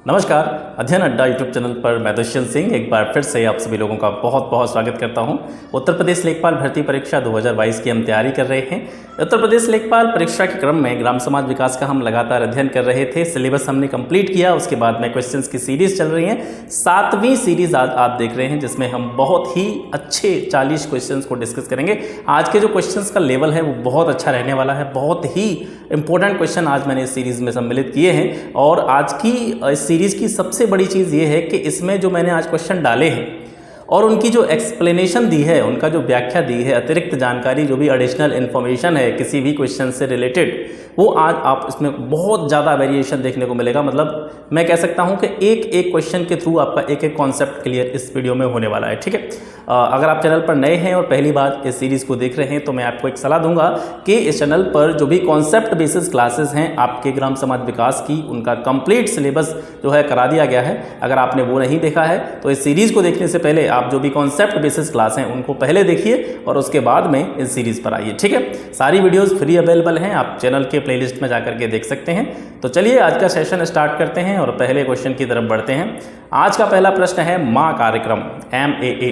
नमस्कार, अध्ययन अड्डा यूट्यूब चैनल पर मैं दुष्यंत सिंह एक बार फिर से आप सभी लोगों का बहुत बहुत स्वागत करता हूं। उत्तर प्रदेश लेखपाल भर्ती परीक्षा 2022 की हम तैयारी कर रहे हैं। उत्तर प्रदेश लेखपाल परीक्षा के क्रम में ग्राम समाज विकास का हम लगातार अध्ययन कर रहे थे। सिलेबस हमने कंप्लीट किया, उसके बाद में क्वेश्चंस की सीरीज़ चल रही है। 7वीं सीरीज़ आज आप देख रहे हैं, जिसमें हम बहुत ही अच्छे 40 क्वेश्चंस को डिस्कस करेंगे। आज के जो क्वेश्चंस का लेवल है वो बहुत अच्छा रहने वाला है। बहुत ही इंपॉर्टेंट क्वेश्चन आज मैंने इस सीरीज़ में सम्मिलित किए हैं और आज की इस सीरीज़ की सबसे बड़ी चीज़ ये है कि इसमें जो मैंने आज क्वेश्चन डाले हैं और उनकी जो एक्सप्लेनेशन दी है, उनका जो व्याख्या दी है, अतिरिक्त जानकारी जो भी एडिशनल इन्फॉर्मेशन है किसी भी क्वेश्चन से रिलेटेड, वो आज आप इसमें बहुत ज़्यादा वेरिएशन देखने को मिलेगा। मतलब मैं कह सकता हूँ कि एक एक क्वेश्चन के थ्रू आपका एक एक कॉन्सेप्ट क्लियर इस वीडियो में होने वाला है। ठीक है, अगर आप चैनल पर नए हैं और पहली बार इस सीरीज़ को देख रहे हैं तो मैं आपको एक सलाह दूंगा कि इस चैनल पर जो भी कॉन्सेप्ट बेसिस क्लासेस हैं आपके ग्राम समाज विकास की, उनका कंप्लीट सिलेबस जो है करा दिया गया है। अगर आपने वो नहीं देखा है तो इस सीरीज़ को देखने से पहले आप जो भी कॉन्सेप्ट बेसिस क्लास हैं उनको पहले देखिए और उसके बाद में इस सीरीज़ पर आइए। ठीक है, सारी वीडियोज़ फ्री अवेलेबल हैं, आप चैनल के प्लेलिस्ट में जाकर के देख सकते हैं। तो चलिए आज का सेशन स्टार्ट करते हैं और पहले क्वेश्चन की तरफ बढ़ते हैं। आज का पहला प्रश्न है माँ कार्यक्रम, MMA,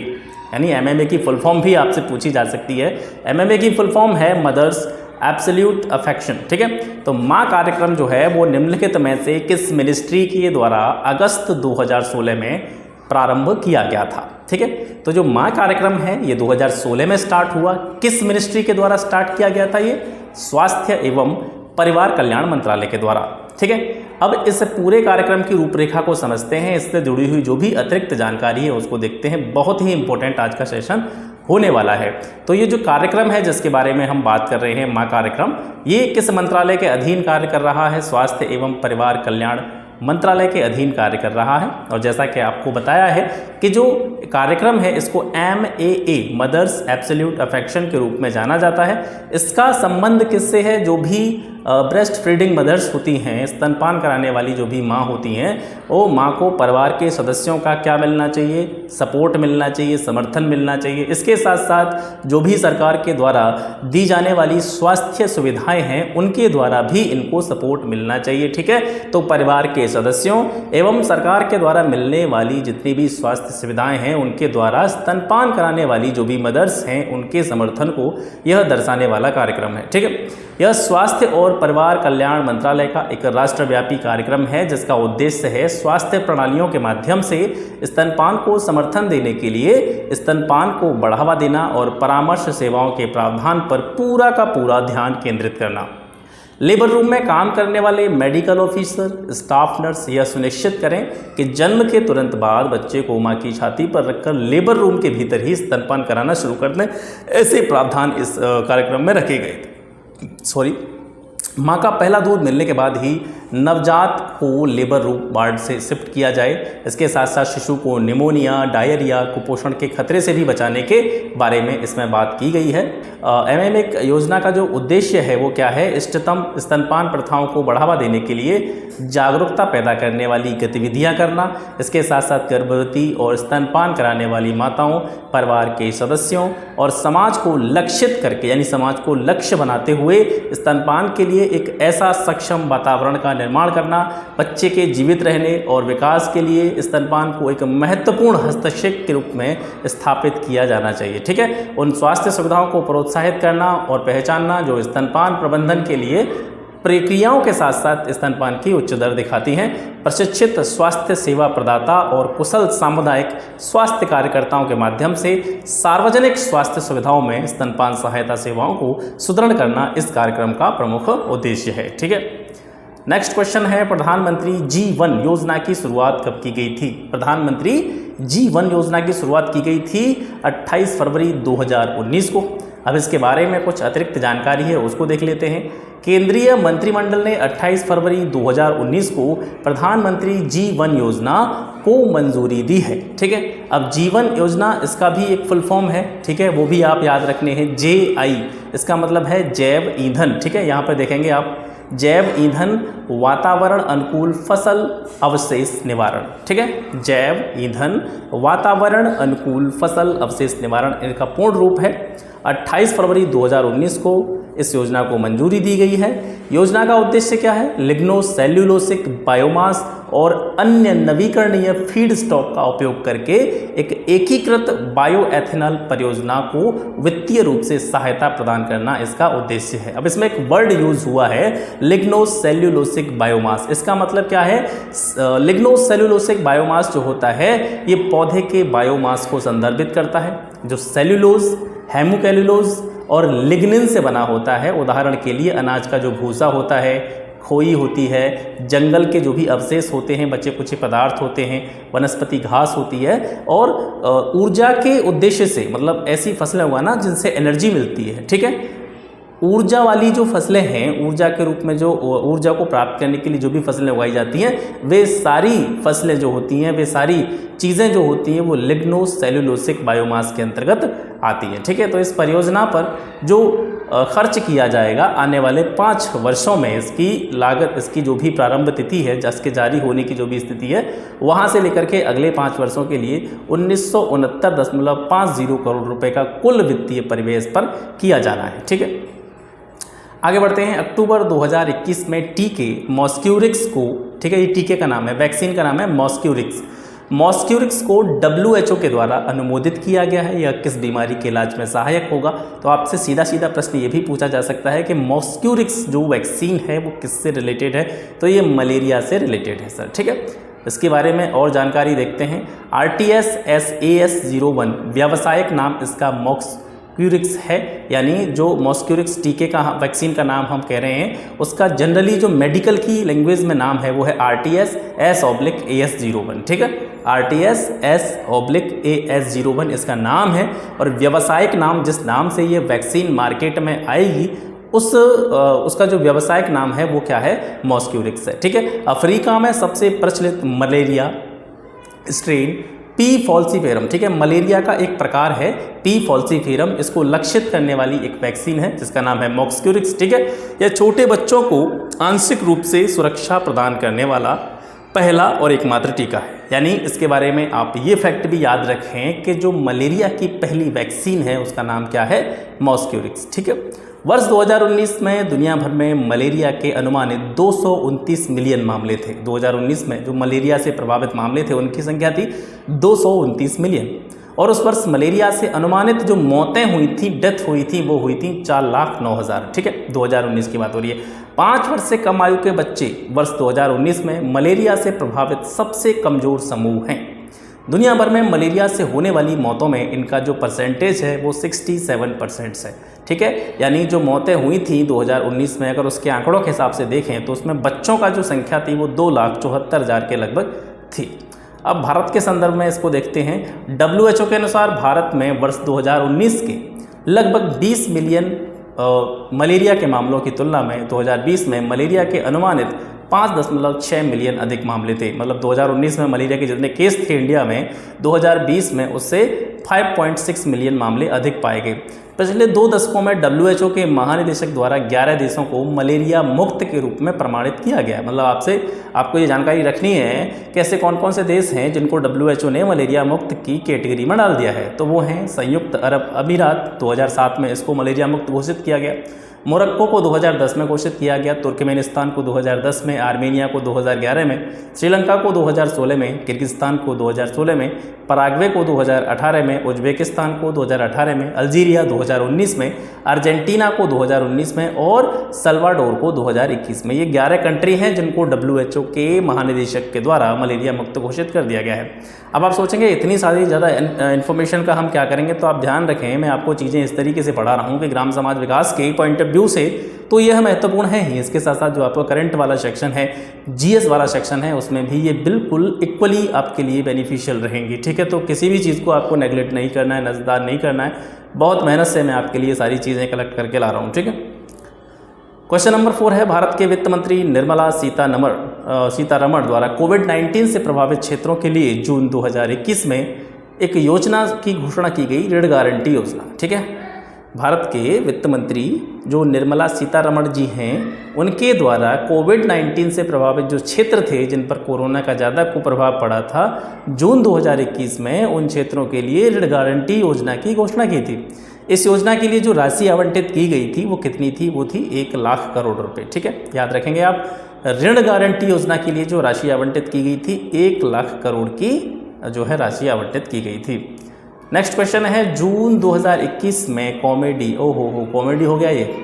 यानी MMA की फुल फॉर्म भी आपसे पूछी जा सकती है। MMA की फुल फॉर्म है मदर्स एब्सोल्यूट अफेक्शन। ठीक है, तो माँ कार्यक्रम जो है वो निम्नलिखित में से किस मिनिस्ट्री के द्वारा अगस्त 2016 में प्रारंभ किया गया था। ठीक है, तो जो माँ कार्यक्रम है ये 2016 में स्टार्ट हुआ। किस मिनिस्ट्री के द्वारा स्टार्ट किया गया था? ये स्वास्थ्य एवं परिवार कल्याण मंत्रालय के द्वारा। ठीक है, अब इस पूरे कार्यक्रम की रूपरेखा को समझते हैं, इससे जुड़ी हुई जो भी अतिरिक्त जानकारी है उसको देखते हैं। बहुत ही इंपॉर्टेंट आज का सेशन होने वाला है। तो ये जो कार्यक्रम है जिसके बारे में हम बात कर रहे हैं, माँ कार्यक्रम, ये किस मंत्रालय के अधीन कार्य कर रहा है? स्वास्थ्य एवं परिवार कल्याण मंत्रालय के अधीन कार्य कर रहा है। और जैसा कि आपको बताया है कि जो कार्यक्रम है इसको MAA, मदर्स एब्सोल्यूट अफेक्शन के रूप में जाना जाता है। इसका संबंध किससे है? जो भी ब्रेस्ट फीडिंग मदर्स होती हैं, स्तनपान कराने वाली जो भी माँ होती हैं, वो माँ को परिवार के सदस्यों का क्या मिलना चाहिए? सपोर्ट मिलना चाहिए, समर्थन मिलना चाहिए। इसके साथ साथ जो भी सरकार के द्वारा दी जाने वाली स्वास्थ्य सुविधाएं हैं उनके द्वारा भी इनको सपोर्ट मिलना चाहिए। ठीक है, तो परिवार के सदस्यों एवं सरकार के द्वारा मिलने वाली जितनी भी स्वास्थ्य सुविधाएं हैं उनके द्वारा स्तनपान कराने वाली जो भी मदर्स हैं उनके समर्थन को यह दर्शाने वाला कार्यक्रम है। ठीक है, यह स्वास्थ्य और परिवार कल्याण मंत्रालय का एक राष्ट्रव्यापी कार्यक्रम है जिसका उद्देश्य है स्वास्थ्य प्रणालियों के माध्यम से स्तनपान को समर्थन देने के लिए स्तनपान को बढ़ावा देना और परामर्श सेवाओं के प्रावधान पर पूरा का पूरा ध्यान केंद्रित करना। लेबर रूम में काम करने वाले मेडिकल ऑफिसर, स्टाफ नर्स यह सुनिश्चित करें कि जन्म के तुरंत बाद बच्चे को मां की छाती पर रखकर लेबर रूम के भीतर ही स्तनपान कराना शुरू कर दें। ऐसे प्रावधान इस कार्यक्रम में रखे गए थे। माँ का पहला दूध मिलने के बाद ही नवजात को लेबर रूम वार्ड से शिफ्ट किया जाए। इसके साथ साथ शिशु को निमोनिया, डायरिया, कुपोषण के खतरे से भी बचाने के बारे में इसमें बात की गई है। MMA योजना का जो उद्देश्य है वो क्या है? इष्टतम स्तनपान प्रथाओं को बढ़ावा देने के लिए जागरूकता पैदा करने वाली गतिविधियां करना। इसके साथ साथ गर्भवती और स्तनपान कराने वाली माताओं, परिवार के सदस्यों और समाज को लक्षित करके, यानी समाज को लक्ष्य बनाते हुए स्तनपान के लिए एक ऐसा सक्षम वातावरण का निर्माण करना। बच्चे के जीवित रहने और विकास के लिए स्तनपान को एक महत्वपूर्ण हस्तक्षेप के रूप में स्थापित किया जाना चाहिए। ठीक है, उन स्वास्थ्य सुविधाओं को प्रोत्साहित करना और पहचानना जो स्तनपान प्रबंधन के लिए प्रक्रियाओं के साथ साथ स्तनपान की उच्च दर दिखाती हैं। प्रशिक्षित स्वास्थ्य सेवा प्रदाता और कुशल सामुदायिक स्वास्थ्य कार्यकर्ताओं के माध्यम से सार्वजनिक स्वास्थ्य सुविधाओं में स्तनपान सहायता सेवाओं को सुदृढ़ करना इस कार्यक्रम का प्रमुख उद्देश्य है। ठीक है, नेक्स्ट क्वेश्चन है प्रधानमंत्री G1 योजना की शुरुआत कब की गई थी? प्रधानमंत्री G1 योजना की शुरुआत की गई थी 28 फरवरी 2019 को। अब इसके बारे में कुछ अतिरिक्त जानकारी है उसको देख लेते हैं। केंद्रीय मंत्रिमंडल ने 28 फरवरी 2019 को प्रधानमंत्री G1 योजना को मंजूरी दी है। ठीक है, अब G1 योजना इसका भी एक फुल फॉर्म है। ठीक है, वो भी आप याद रखने हैं। JI इसका मतलब है जैव ईंधन। ठीक है, यहाँ पर देखेंगे आप जैव ईंधन वातावरण अनुकूल फसल अवशेष निवारण। ठीक है, जैव ईंधन वातावरण अनुकूल फसल अवशेष निवारण इनका पूर्ण रूप है। 28 फरवरी 2019 को इस योजना को मंजूरी दी गई है। योजना का उद्देश्य क्या है? लिग्नो सेल्यूलोसिक बायोमास और अन्य नवीकरणीय फीड स्टॉक का उपयोग करके एक एकीकृत बायोएथेनॉल परियोजना को वित्तीय रूप से सहायता प्रदान करना इसका उद्देश्य है। अब इसमें एक वर्ड यूज हुआ है, लिग्नो सेल्यूलोसिक बायोमास। इसका मतलब क्या है? लिग्नो सेल्यूलोसिक बायोमास जो होता है ये पौधे के बायोमास को संदर्भित करता है, जो सेल्यूलोज, हेमोकेल्यूलोज और लिग्निन से बना होता है। उदाहरण के लिए अनाज का जो भूसा होता है, खोई होती है, जंगल के जो भी अवशेष होते हैं, बचे कुचे पदार्थ होते हैं, वनस्पति घास होती है, और ऊर्जा के उद्देश्य से, मतलब ऐसी फसलें उगाना जिनसे एनर्जी मिलती है, ठीक है। ऊर्जा वाली जो फसलें हैं, ऊर्जा के रूप में जो ऊर्जा को प्राप्त करने के लिए जो भी फसलें उगाई जाती हैं, वे सारी फसलें जो होती हैं, वे सारी चीज़ें जो होती हैं वो लिग्नो सेल्यूलोसिक बायोमास के अंतर्गत आती हैं, ठीक है। तो इस परियोजना पर जो खर्च किया जाएगा आने वाले 5 वर्षों में, इसकी लागत, इसकी जो भी प्रारंभ तिथि है, जिसके जारी होने की जो भी स्थिति है, वहाँ से लेकर के अगले 5 वर्षों के लिए 1969.50 करोड़ रुपए का कुल वित्तीय परिवेश पर किया जाना है, ठीक है। आगे बढ़ते हैं। अक्टूबर 2021 में टीके मॉस्क्यूरिक्स को, ठीक है, ये टीके का नाम है, वैक्सीन का नाम है मॉस्क्यूरिक्स। मॉस्क्यूरिक्स को WHO के द्वारा अनुमोदित किया गया है। यह किस बीमारी के इलाज में सहायक होगा? तो आपसे सीधा सीधा प्रश्न ये भी पूछा जा सकता है कि मॉस्क्यूरिक्स जो वैक्सीन है वो किससे रिलेटेड है? तो ये मलेरिया से रिलेटेड है सर, ठीक है। इसके बारे में और जानकारी देखते हैं। RTS-SAS01 व्यावसायिक नाम इसका मॉस्क्यूरिक्स है, यानी जो मॉस्क्यूरिक्स टीके का वैक्सीन का नाम हम कह रहे हैं, उसका जनरली जो मेडिकल की लैंग्वेज में नाम है वो है RTS-S/AS01, ठीक है। RTS-S/AS01 इसका नाम है, और व्यावसायिक नाम जिस नाम से ये वैक्सीन मार्केट में आएगी उसका जो व्यावसायिक नाम है वो क्या है? मॉस्क्यूरिक्स है, ठीक है। अफ्रीका में सबसे प्रचलित मलेरिया स्ट्रेन पी फॉल्सीफेरम, ठीक है, मलेरिया का एक प्रकार है पी फॉल्सीफेरम, इसको लक्षित करने वाली एक वैक्सीन है जिसका नाम है मॉस्क्यूरिक्स, ठीक है। यह छोटे बच्चों को आंशिक रूप से सुरक्षा प्रदान करने वाला पहला और एकमात्र टीका है। यानी इसके बारे में आप ये फैक्ट भी याद रखें कि जो मलेरिया की पहली वैक्सीन है उसका नाम क्या है? मॉस्क्यूरिक्स, ठीक है। वर्ष 2019 में दुनिया भर में मलेरिया के अनुमानित 229 मिलियन मामले थे। 2019 में जो मलेरिया से प्रभावित मामले थे उनकी संख्या थी 229 मिलियन, और उस वर्ष मलेरिया से अनुमानित जो मौतें हुई थी, डेथ हुई थी, वो हुई थी 4,09,000, ठीक है। 2019 की बात हो रही है। 5 वर्ष से कम आयु के बच्चे वर्ष 2019 में मलेरिया से प्रभावित सबसे कमज़ोर समूह हैं। दुनिया भर में मलेरिया से होने वाली मौतों में इनका जो परसेंटेज है वो 67% है, ठीक है। यानी जो मौतें हुई थी 2019 में, अगर उसके आंकड़ों के हिसाब से देखें तो उसमें बच्चों का जो संख्या थी वो 2,74,000 के लगभग थी। अब भारत के संदर्भ में इसको देखते हैं। WHO के अनुसार भारत में वर्ष 2019 के लगभग 20 मिलियन मलेरिया के मामलों की तुलना में 2020 में मलेरिया के अनुमानित 5.6 मिलियन अधिक मामले थे। मतलब 2019 में मलेरिया के जितने केस थे इंडिया में, 2020 में उससे 5.6 मिलियन मामले अधिक पाए गए। पिछले 2 दशकों में WHO के महानिदेशक द्वारा 11 देशों को मलेरिया मुक्त के रूप में प्रमाणित किया गया। मतलब आपको ये जानकारी रखनी है कि ऐसे कौन कौन से देश हैं जिनको WHO ने मलेरिया मुक्त की कैटेगरी में डाल दिया है। तो वो हैं संयुक्त अरब अमीरात, 2007 में इसको मलेरिया मुक्त घोषित किया गया। मोरक्को को 2010 में घोषित किया गया, तुर्कमेनिस्तान को 2010 में, आर्मेनिया को 2011 में, श्रीलंका को 2016 में, किर्गिस्तान को 2016 में, पराग्वे को 2018 में, उज्बेकिस्तान को 2018 में, अल्जीरिया 2019 में, अर्जेंटीना को 2019 में और सल्वाडोर को 2021 में। ये 11 कंट्री हैं जिनको WHO के महानिदेशक के द्वारा मलेरिया मुक्त घोषित कर दिया गया है। अब आप सोचेंगे इतनी सारी ज़्यादा इन्फॉर्मेशन का हम क्या करेंगे, तो आप ध्यान रखें, मैं आपको चीज़ें इस तरीके से पढ़ा रहा हूँ कि ग्राम समाज विकास के पॉइंट ऑफ व्यू से तो यह महत्वपूर्ण है ही। इसके साथ साथ जो आपका करंट वाला सेक्शन है, GS वाला सेक्शन है, उसमें भी ये बिल्कुल इक्वली आपके लिए बेनिफिशियल रहेंगी, ठीक है। तो किसी भी चीज़ को आपको नेगलेक्ट नहीं करना है, नज़रअंदाज नहीं करना है। बहुत मेहनत से मैं आपके लिए सारी चीज़ें कलेक्ट करके ला रहा हूँ, ठीक है। क्वेश्चन नंबर 4 है, भारत के वित्त मंत्री निर्मला सीतारमण द्वारा कोविड-19 से प्रभावित क्षेत्रों के लिए जून 2021 में एक योजना की घोषणा की गई, ऋण गारंटी योजना, ठीक है। भारत के वित्त मंत्री जो निर्मला सीतारमण जी हैं, उनके द्वारा कोविड-19 से प्रभावित जो क्षेत्र थे जिन पर कोरोना का ज़्यादा कुप्रभाव पड़ा था, जून 2021 में उन क्षेत्रों के लिए ऋण गारंटी योजना की घोषणा की थी। इस योजना के लिए जो राशि आवंटित की गई थी वो कितनी थी? वो थी 1 लाख करोड़ रुपए। ठीक है, याद रखेंगे आप। ऋण गारंटी योजना के लिए जो राशि आवंटित की गई थी 1 लाख करोड़ की जो है राशि आवंटित की गई थी। नेक्स्ट क्वेश्चन है, जून 2021 में कॉमेडी, ओहो कॉमेडी हो गया ये,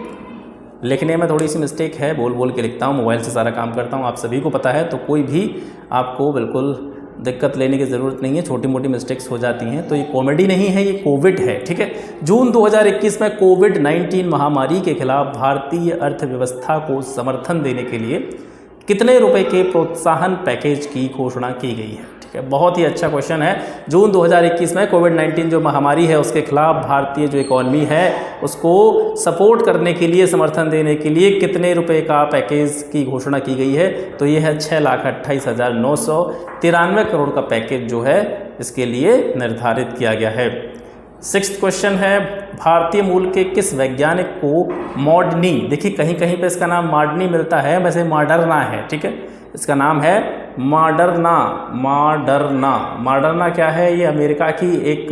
लिखने में थोड़ी सी मिस्टेक है, बोल बोल के लिखता हूँ, मोबाइल से सारा काम करता हूँ, आप सभी को पता है, तो कोई भी आपको बिल्कुल दिक्कत लेने की ज़रूरत नहीं है, छोटी मोटी मिस्टेक्स हो जाती हैं। तो ये कॉमेडी नहीं है, ये कोविड है। ठीक है, जून 2021 में कोविड-19 महामारी के खिलाफ भारतीय अर्थव्यवस्था को समर्थन देने के लिए कितने रुपए के प्रोत्साहन पैकेज की घोषणा की गई है? ठीक है, बहुत ही अच्छा क्वेश्चन है। जून 2021 में कोविड-19 जो महामारी है उसके खिलाफ भारतीय जो इकॉनमी है उसको सपोर्ट करने के लिए, समर्थन देने के लिए कितने रुपए का पैकेज की घोषणा की गई है? तो ये है 6,28,993 करोड़ का पैकेज जो है इसके लिए निर्धारित किया गया है। 6th क्वेश्चन है, भारतीय मूल के किस वैज्ञानिक को मॉडर्नी, देखिए कहीं कहीं पे इसका नाम मॉडर्नी मिलता है, वैसे मॉडर्ना है। ठीक है, इसका नाम है मॉडर्ना। मॉडर्ना क्या है? ये अमेरिका की एक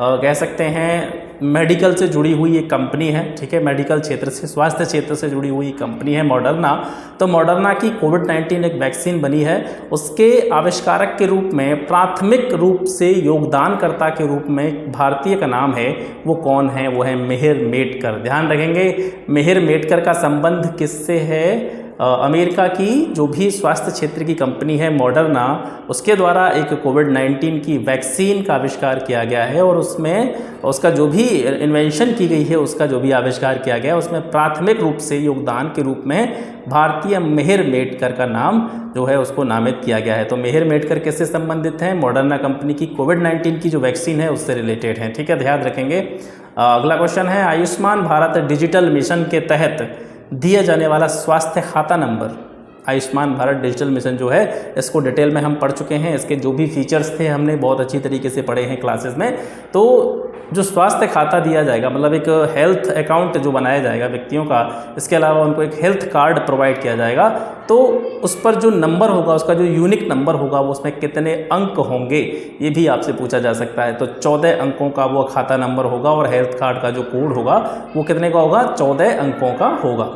कह सकते हैं मेडिकल से जुड़ी हुई एक कंपनी है। ठीक है, मेडिकल क्षेत्र से, स्वास्थ्य क्षेत्र से जुड़ी हुई कंपनी है मॉडर्ना। तो मॉडर्ना की कोविड-19 एक वैक्सीन बनी है, उसके आविष्कारक के रूप में, प्राथमिक रूप से योगदानकर्ता के रूप में भारतीय का नाम है, वो कौन है? वो है मिहिर मेटकर। ध्यान रखेंगे, मिहिर मेटकर का संबंध किससे है? अमेरिका की जो भी स्वास्थ्य क्षेत्र की कंपनी है मॉडर्ना, उसके द्वारा एक कोविड-19 की वैक्सीन का आविष्कार किया गया है और उसमें उसका जो भी इन्वेंशन की गई है, उसका जो भी आविष्कार किया गया है, उसमें प्राथमिक रूप से योगदान के रूप में भारतीय मिहिर मेटकर का नाम जो है उसको नामित किया गया है। तो मिहिर मेटकर किससे संबंधित हैं? मॉडर्ना कंपनी की कोविड-19 की जो वैक्सीन है उससे रिलेटेड है। ठीक है, ध्यान रखेंगे। अगला क्वेश्चन है, आयुष्मान भारत डिजिटल मिशन के तहत दिया जाने वाला स्वास्थ्य खाता number. Ayushman Bharat digital mission जो है इसको डिटेल में हम पढ़ चुके हैं, इसके जो भी फीचर्स थे हमने बहुत अच्छी तरीके से पढ़े हैं क्लासेस में। तो जो स्वास्थ्य खाता दिया जाएगा, मतलब एक हेल्थ अकाउंट जो बनाया जाएगा व्यक्तियों का, इसके अलावा उनको एक हेल्थ कार्ड प्रोवाइड किया जाएगा, तो उस पर जो नंबर होगा, उसका जो यूनिक नंबर होगा, वो उसमें कितने अंक होंगे ये भी आपसे पूछा जा सकता है। तो 14 अंकों का वो खाता नंबर होगा और हेल्थ कार्ड का जो कोड होगा वो कितने का होगा? 14 अंकों का होगा।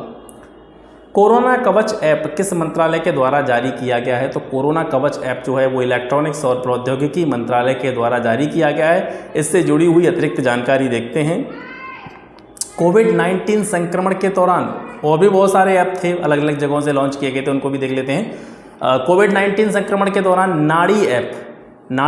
कोरोना कवच ऐप किस मंत्रालय के द्वारा जारी किया गया है? तो कोरोना कवच ऐप जो है वो इलेक्ट्रॉनिक्स और प्रौद्योगिकी मंत्रालय के द्वारा जारी किया गया है। इससे जुड़ी हुई अतिरिक्त जानकारी देखते हैं। कोविड-19 संक्रमण के दौरान और भी बहुत सारे ऐप थे, अलग अलग जगहों से लॉन्च किए गए थे, उनको भी देख लेते हैं। कोविड-19 संक्रमण के दौरान नाड़ी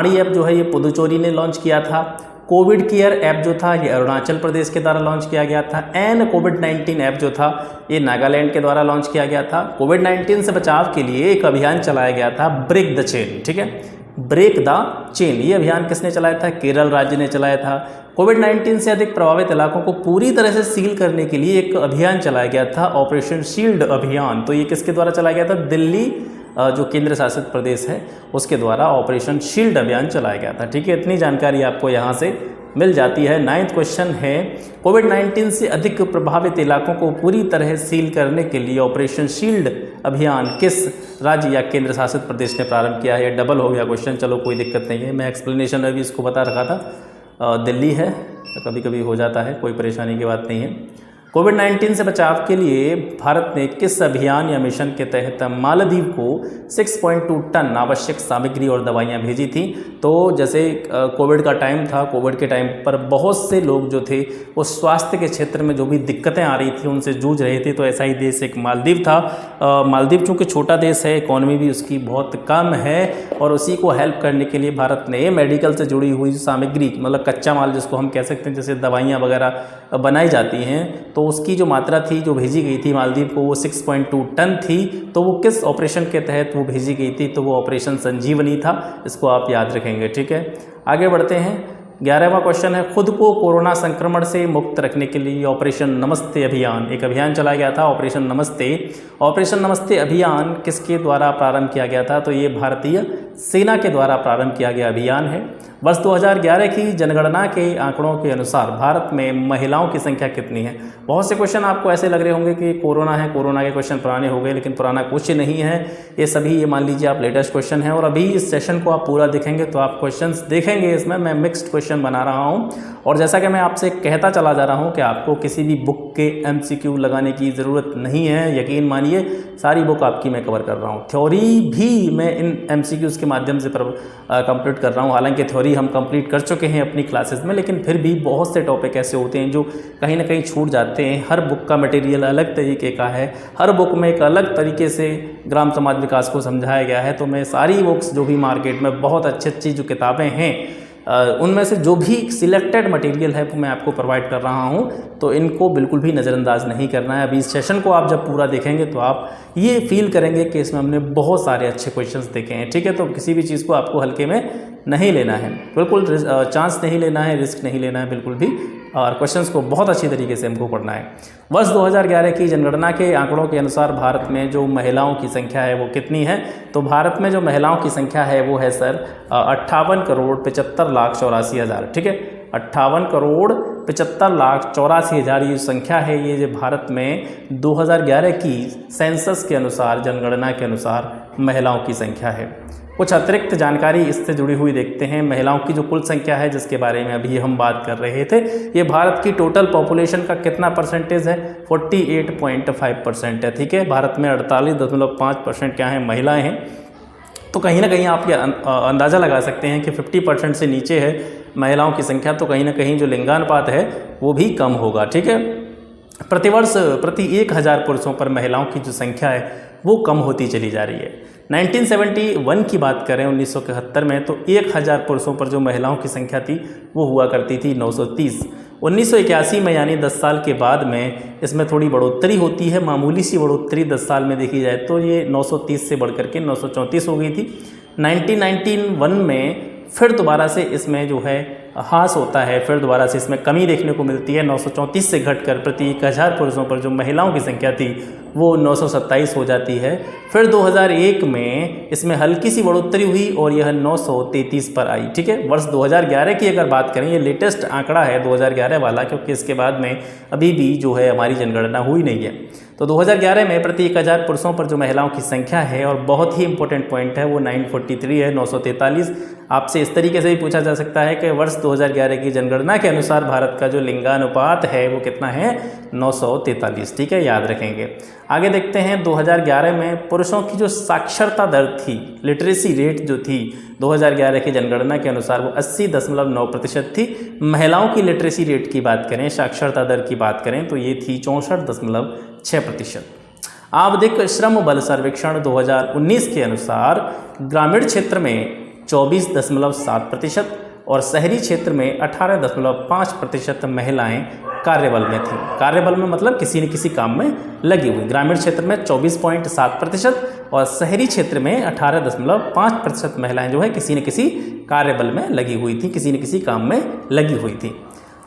ऐप जो है ये पुदुचेरी ने लॉन्च किया था। कोविड केयर ऐप जो था ये अरुणाचल प्रदेश के द्वारा लॉन्च किया गया था। एन कोविड-19 ऐप जो था ये नागालैंड के द्वारा लॉन्च किया गया था। कोविड-19 से बचाव के लिए एक अभियान चलाया गया था, ब्रेक द चेन। ठीक है, ब्रेक द चेन, ये अभियान किसने चलाया था? केरल राज्य ने चलाया था। कोविड-19 से अधिक प्रभावित इलाकों को पूरी तरह से सील करने के लिए एक अभियान चलाया गया था, ऑपरेशन शील्ड अभियान। तो ये किसके द्वारा चलाया गया था? दिल्ली जो केंद्र शासित प्रदेश है उसके द्वारा ऑपरेशन शील्ड अभियान चलाया गया था। ठीक है, इतनी जानकारी आपको यहाँ से मिल जाती है। 9th क्वेश्चन है, कोविड-19 से अधिक प्रभावित इलाकों को पूरी तरह सील करने के लिए ऑपरेशन शील्ड अभियान किस राज्य या केंद्र शासित प्रदेश ने प्रारंभ किया है? डबल हो गया क्वेश्चन, चलो कोई दिक्कत नहीं है, मैं एक्सप्लेनेशन में भी इसको बता रखा था। दिल्ली है, कभी कभी हो जाता है, कोई परेशानी की बात नहीं है। कोविड-19 से बचाव के लिए भारत ने किस अभियान या मिशन के तहत मालदीव को 6.2 टन आवश्यक सामग्री और दवाइयां भेजी थी? तो जैसे कोविड का टाइम था, कोविड के टाइम पर बहुत से लोग जो थे वो स्वास्थ्य के क्षेत्र में जो भी दिक्कतें आ रही थी उनसे जूझ रहे थे, तो ऐसा ही देश एक मालदीव था। मालदीव चूँकि छोटा देश है, इकॉनमी भी उसकी बहुत कम है, और उसी को हेल्प करने के लिए भारत ने मेडिकल से जुड़ी हुई सामग्री, मतलब कच्चा माल जिसको हम कह सकते हैं, जैसे दवाइयाँ वगैरह बनाई जाती हैं, तो उसकी जो मात्रा थी जो भेजी गई थी मालदीव को वो 6.2 टन थी। तो वो किस ऑपरेशन के तहत वो भेजी गई थी? तो वो ऑपरेशन संजीवनी था, इसको आप याद रखेंगे। ठीक है, आगे बढ़ते हैं। 11वां क्वेश्चन है, खुद को कोरोना संक्रमण से मुक्त रखने के लिए ऑपरेशन नमस्ते अभियान, एक अभियान चलाया गया था, ऑपरेशन नमस्ते। ऑपरेशन नमस्ते अभियान किसके द्वारा प्रारंभ किया गया था? तो ये भारतीय सेना के द्वारा प्रारंभ किया गया अभियान है। वर्ष 2011 की जनगणना के आंकड़ों के अनुसार भारत में महिलाओं की संख्या कितनी है। बहुत से क्वेश्चन आपको ऐसे लग रहे होंगे कि कोरोना है, कोरोना के क्वेश्चन पुराने हो गए, लेकिन पुराना कुछ नहीं है। ये सभी, ये मान लीजिए आप लेटेस्ट क्वेश्चन है, और अभी इस सेशन को आप पूरा देखेंगे तो आप क्वेश्चंस देखेंगे इसमें मैं मिक्स्ड क्वेश्चन बना रहा हूँ। और जैसा कि मैं आपसे कहता चला जा रहा हूँ कि आपको किसी भी बुक के MCQ लगाने की ज़रूरत नहीं है। यकीन मानिए सारी बुक आपकी मैं कवर कर रहा हूँ। थ्योरी भी मैं इन MCQs के माध्यम से कंप्लीट कर रहा हूँ। हालांकि थ्योरी हम कंप्लीट कर चुके हैं अपनी क्लासेस में, लेकिन फिर भी बहुत से टॉपिक ऐसे होते हैं जो कहीं ना कहीं छूट जाते हैं। हर बुक का मटेरियल अलग तरीके का है, हर बुक में एक अलग तरीके से ग्राम समाज विकास को समझाया गया है। तो मैं सारी बुक्स जो भी मार्केट में बहुत अच्छी अच्छी जो किताबें हैं उनमें से जो भी सिलेक्टेड मटेरियल है वो मैं आपको प्रोवाइड कर रहा हूं, तो इनको बिल्कुल भी नज़रअंदाज नहीं करना है। अभी इस सेशन को आप जब पूरा देखेंगे तो आप ये फील करेंगे कि इसमें हमने बहुत सारे अच्छे क्वेश्चंस देखे हैं। ठीक है, तो किसी भी चीज़ को आपको हल्के में नहीं लेना है, बिल्कुल चांस नहीं लेना है, रिस्क नहीं लेना है बिल्कुल भी, और क्वेश्चंस को बहुत अच्छी तरीके से हमको पढ़ना है। वर्ष 2011 की जनगणना के आंकड़ों के अनुसार भारत में जो महिलाओं की संख्या है वो कितनी है। तो भारत में जो महिलाओं की संख्या है वो है सर 58,75,84,000। ठीक है, 58,75,84,000 ये संख्या है, ये जो भारत में 2011 की सेंसस के अनुसार, जनगणना के अनुसार महिलाओं की संख्या है। कुछ अतिरिक्त जानकारी इससे जुड़ी हुई देखते हैं। महिलाओं की जो कुल संख्या है जिसके बारे में अभी हम बात कर रहे थे, ये भारत की टोटल पॉपुलेशन का कितना परसेंटेज है, 48.5% है। ठीक है, भारत में 48.5% क्या है, महिलाएं हैं। तो कहीं ना कहीं आप ये अंदाज़ा लगा सकते हैं कि 50% से नीचे है महिलाओं की संख्या, तो कहीं ना कहीं जो लिंगानुपात है वो भी कम होगा। ठीक है, प्रतिवर्ष प्रति 1000 पुरुषों पर महिलाओं की जो संख्या है वो कम होती चली जा रही है। 1971 की बात करें, 1971 में, तो 1000 पुरुषों पर जो महिलाओं की संख्या थी वो हुआ करती थी 930। 1981 में यानी 10 साल के बाद में इसमें थोड़ी बढ़ोतरी होती है, मामूली सी बढ़ोतरी 10 साल में देखी जाए तो ये 930 से बढ़ करके 934 हो गई थी। 1991 में फिर दोबारा से इसमें जो है ह्रास होता है, फिर दोबारा से इसमें कमी देखने को मिलती है। 934 से घटकर प्रति 1000 पुरुषों पर जो महिलाओं की संख्या थी वो 927 हो जाती है। फिर 2001 में इसमें हल्की सी बढ़ोतरी हुई और यह 933 पर आई। ठीक है, वर्ष 2011 की अगर बात करें, ये लेटेस्ट आंकड़ा है 2011 वाला, क्योंकि इसके बाद में अभी भी जो है हमारी जनगणना हुई नहीं है। तो 2011 में प्रति 1000 पुरुषों पर जो महिलाओं की संख्या है, और बहुत ही इंपॉर्टेंट पॉइंट है, वो 943 है, 943। आपसे इस तरीके से भी पूछा जा सकता है कि वर्ष 2011 की जनगणना के अनुसार भारत का जो लिंगानुपात है वो कितना है, 943। ठीक है, याद रखेंगे। आगे देखते हैं, 2011 में पुरुषों की जो साक्षरता दर थी, लिटरेसी रेट जो थी 2011 की जनगणना के अनुसार वो 80.9% थी। महिलाओं की लिटरेसी रेट की बात करें, साक्षरता दर की बात करें, तो ये थी 64.6%। आवधिक श्रम बल सर्वेक्षण 2019 के अनुसार ग्रामीण क्षेत्र में 24.7% और शहरी क्षेत्र में 18.5% महिलाएं कार्यबल में थी। कार्यबल में मतलब किसी न किसी काम में लगी हुई। ग्रामीण क्षेत्र में 24.7% और शहरी क्षेत्र में 18.5% महिलाएं जो है किसी न किसी कार्यबल में लगी हुई थी, किसी न किसी काम में लगी हुई थी।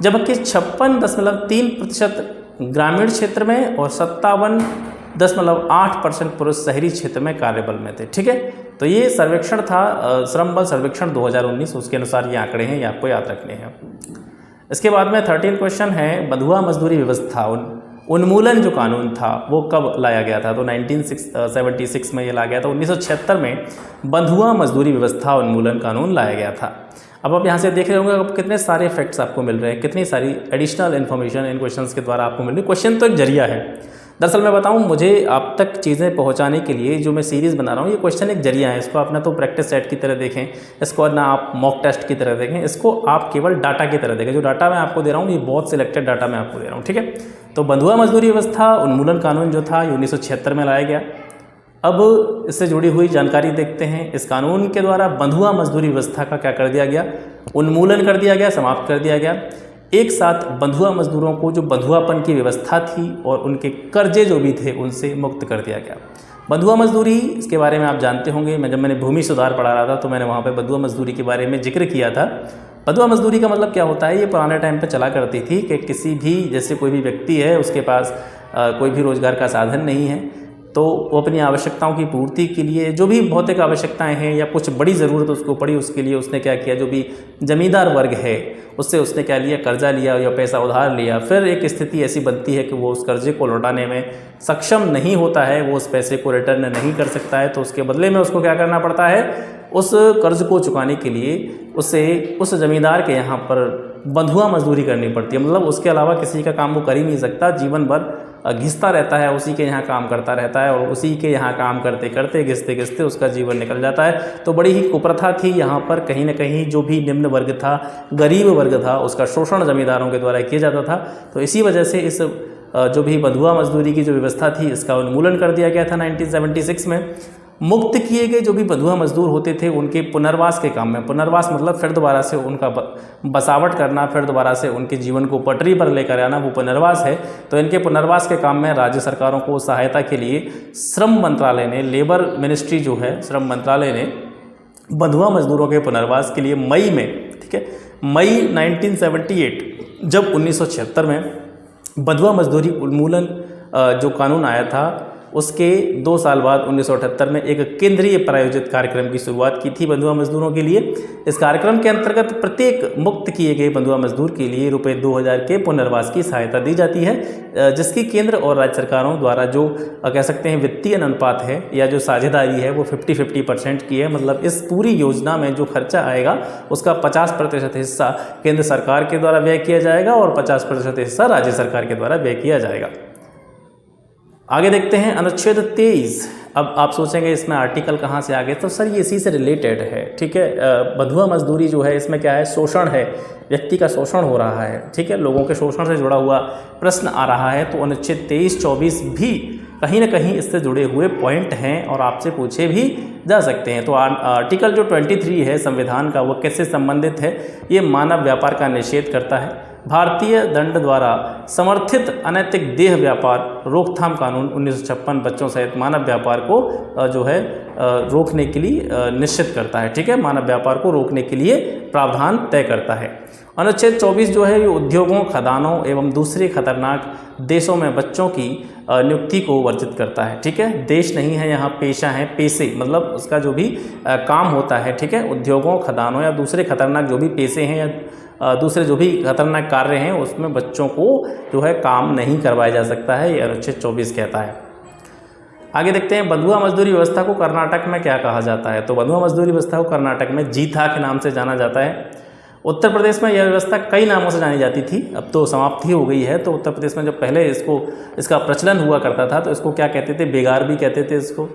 जबकि 56.3% ग्रामीण क्षेत्र में और 57.8% पुरुष शहरी क्षेत्र में कार्यबल में थे। ठीक है, तो ये सर्वेक्षण था, श्रम बल सर्वेक्षण 2019, उसके अनुसार ये आंकड़े हैं, ये आपको याद रखने हैं। इसके बाद में 13 क्वेश्चन है, बंधुआ मजदूरी व्यवस्था उन्मूलन जो कानून था वो कब लाया गया था। तो 1976 में ये लाया गया था। 1976 में बंधुआ मजदूरी व्यवस्था उन्मूलन कानून लाया गया था। अब आप यहाँ से देख रहे होंगे अब कितने सारे फैक्ट्स आपको मिल रहे हैं, कितनी सारी एडिशनल इन्फॉर्मेशन इन क्वेश्चंस के द्वारा आपको मिल रही है। क्वेश्चन तो एक जरिया है। दरअसल मैं बताऊं, मुझे आप तक चीज़ें पहुंचाने के लिए जो मैं सीरीज़ बना रहा हूं, ये क्वेश्चन एक जरिया है। इसको आप ना तो प्रैक्टिस सेट की तरह देखें, इसको ना आप मॉक टेस्ट की तरह देखें, इसको आप केवल डाटा की तरह देखें। जो डाटा मैं आपको दे रहा हूँ ये बहुत सिलेक्टेड डाटा मैं आपको दे रहा हूँ। ठीक है, तो बंधुआ मजदूरी व्यवस्था उन्मूलन कानून जो था ये 1976 में लाया गया। अब इससे जुड़ी हुई जानकारी देखते हैं। इस कानून के द्वारा बंधुआ मजदूरी व्यवस्था का क्या कर दिया गया, उन्मूलन कर दिया गया, समाप्त कर दिया गया। एक साथ बंधुआ मजदूरों को जो बंधुआपन की व्यवस्था थी और उनके कर्जे जो भी थे उनसे मुक्त कर दिया गया। बंधुआ मजदूरी, इसके बारे में आप जानते होंगे, जब मैंने भूमि सुधार पढ़ा रहा था तो मैंने वहाँ पे बंधुआ मजदूरी के बारे में जिक्र किया था। बंधुआ मजदूरी का मतलब क्या होता है, ये पुराने टाइम पे चला करती थी कि किसी भी, जैसे कोई भी व्यक्ति है उसके पास कोई भी रोज़गार का साधन नहीं है, तो वो अपनी आवश्यकताओं की पूर्ति के लिए जो भी भौतिक आवश्यकताएं हैं या कुछ बड़ी ज़रूरत उसको पड़ी, उसके लिए उसने क्या किया, जो भी ज़मींदार वर्ग है उससे उसने क्या लिया, कर्जा लिया या पैसा उधार लिया। फिर एक स्थिति ऐसी बनती है कि वो उस कर्जे को लौटाने में सक्षम नहीं होता है, वो उस पैसे को रिटर्न नहीं कर सकता है, तो उसके बदले में उसको क्या करना पड़ता है, उस कर्ज को चुकाने के लिए उसे उस ज़मींदार के यहाँ पर बंधुआ मजदूरी करनी पड़ती है। मतलब उसके अलावा किसी का काम वो कर ही नहीं सकता, जीवन भर घिसता रहता है, उसी के यहाँ काम करता रहता है और उसी के यहाँ काम करते करते घिसते घिसते उसका जीवन निकल जाता है। तो बड़ी ही कुप्रथा थी यहाँ पर, कहीं ना कहीं जो भी निम्न वर्ग था, गरीब वर्ग था, उसका शोषण जमींदारों के द्वारा किया जाता था। तो इसी वजह से इस जो भी बंधुआ मजदूरी की जो व्यवस्था थी इसका उन्मूलन कर दिया गया था 1976 में। मुक्त किए गए जो भी बंधुआ मजदूर होते थे उनके पुनर्वास के काम में, पुनर्वास मतलब फिर दोबारा से उनका बसावट करना, फिर दोबारा से उनके जीवन को पटरी पर लेकर आना, वो पुनर्वास है। तो इनके पुनर्वास के काम में राज्य सरकारों को सहायता के लिए श्रम मंत्रालय ने, लेबर मिनिस्ट्री जो है, श्रम मंत्रालय ने बंधुआ मजदूरों के पुनर्वास के लिए मई में, ठीक है, मई 1978 जब 1976 में बंधुआ मजदूरी उन्मूलन जो कानून आया था, उसके 2 साल बाद 1978 में एक केंद्रीय प्रायोजित कार्यक्रम की शुरुआत की थी बंधुआ मजदूरों के लिए। इस कार्यक्रम के अंतर्गत प्रत्येक मुक्त किए गए बंधुआ मजदूर के लिए रुपये 2000 के पुनर्वास की सहायता दी जाती है, जिसकी केंद्र और राज्य सरकारों द्वारा जो कह सकते हैं वित्तीय अनुपात है या जो साझेदारी है वो 50-50% की है। मतलब इस पूरी योजना में जो खर्चा आएगा उसका 50% हिस्सा केंद्र सरकार के द्वारा व्यय किया जाएगा और 50% हिस्सा राज्य सरकार के द्वारा व्यय किया जाएगा। आगे देखते हैं अनुच्छेद 23। अब आप सोचेंगे इसमें आर्टिकल कहाँ से आ गए, तो सर ये इसी से रिलेटेड है, ठीक है। बंधुआ मजदूरी जो है इसमें क्या है, शोषण है, व्यक्ति का शोषण हो रहा है, ठीक है, लोगों के शोषण से जुड़ा हुआ प्रश्न आ रहा है। तो अनुच्छेद 23-24 भी कहीं ना कहीं इससे जुड़े हुए पॉइंट हैं और आपसे पूछे भी जा सकते हैं। तो आर्टिकल जो 23 है संविधान का, वो किससे संबंधित है, ये मानव व्यापार का निषेध करता है। भारतीय दंड द्वारा समर्थित अनैतिक देह व्यापार रोकथाम कानून 1956 बच्चों सहित मानव व्यापार को जो है रोकने के लिए निश्चित करता है, ठीक है, मानव व्यापार को रोकने के लिए प्रावधान तय करता है। अनुच्छेद 24 जो है ये उद्योगों, खदानों एवं दूसरे खतरनाक देशों में बच्चों की नियुक्ति को वर्जित करता है, ठीक है। देश नहीं है यहाँ, पेशा है, पेशे मतलब उसका जो भी काम होता है, ठीक है, उद्योगों, खदानों या दूसरे खतरनाक जो भी पेशे हैं या दूसरे जो भी खतरनाक कार्य हैं उसमें बच्चों को जो है काम नहीं करवाया जा सकता है, ये अनुच्छेद 24 कहता है। आगे देखते हैं बंधुआ मजदूरी व्यवस्था को कर्नाटक में क्या कहा जाता है। तो बंधुआ मजदूरी व्यवस्था को कर्नाटक में जीथा के नाम से जाना जाता है। उत्तर प्रदेश में यह व्यवस्था कई नामों से जानी जाती थी, अब तो समाप्त ही हो गई है। तो उत्तर प्रदेश में जब पहले इसका प्रचलन हुआ करता था तो इसको क्या कहते थे, बेगार भी कहते थे, इसको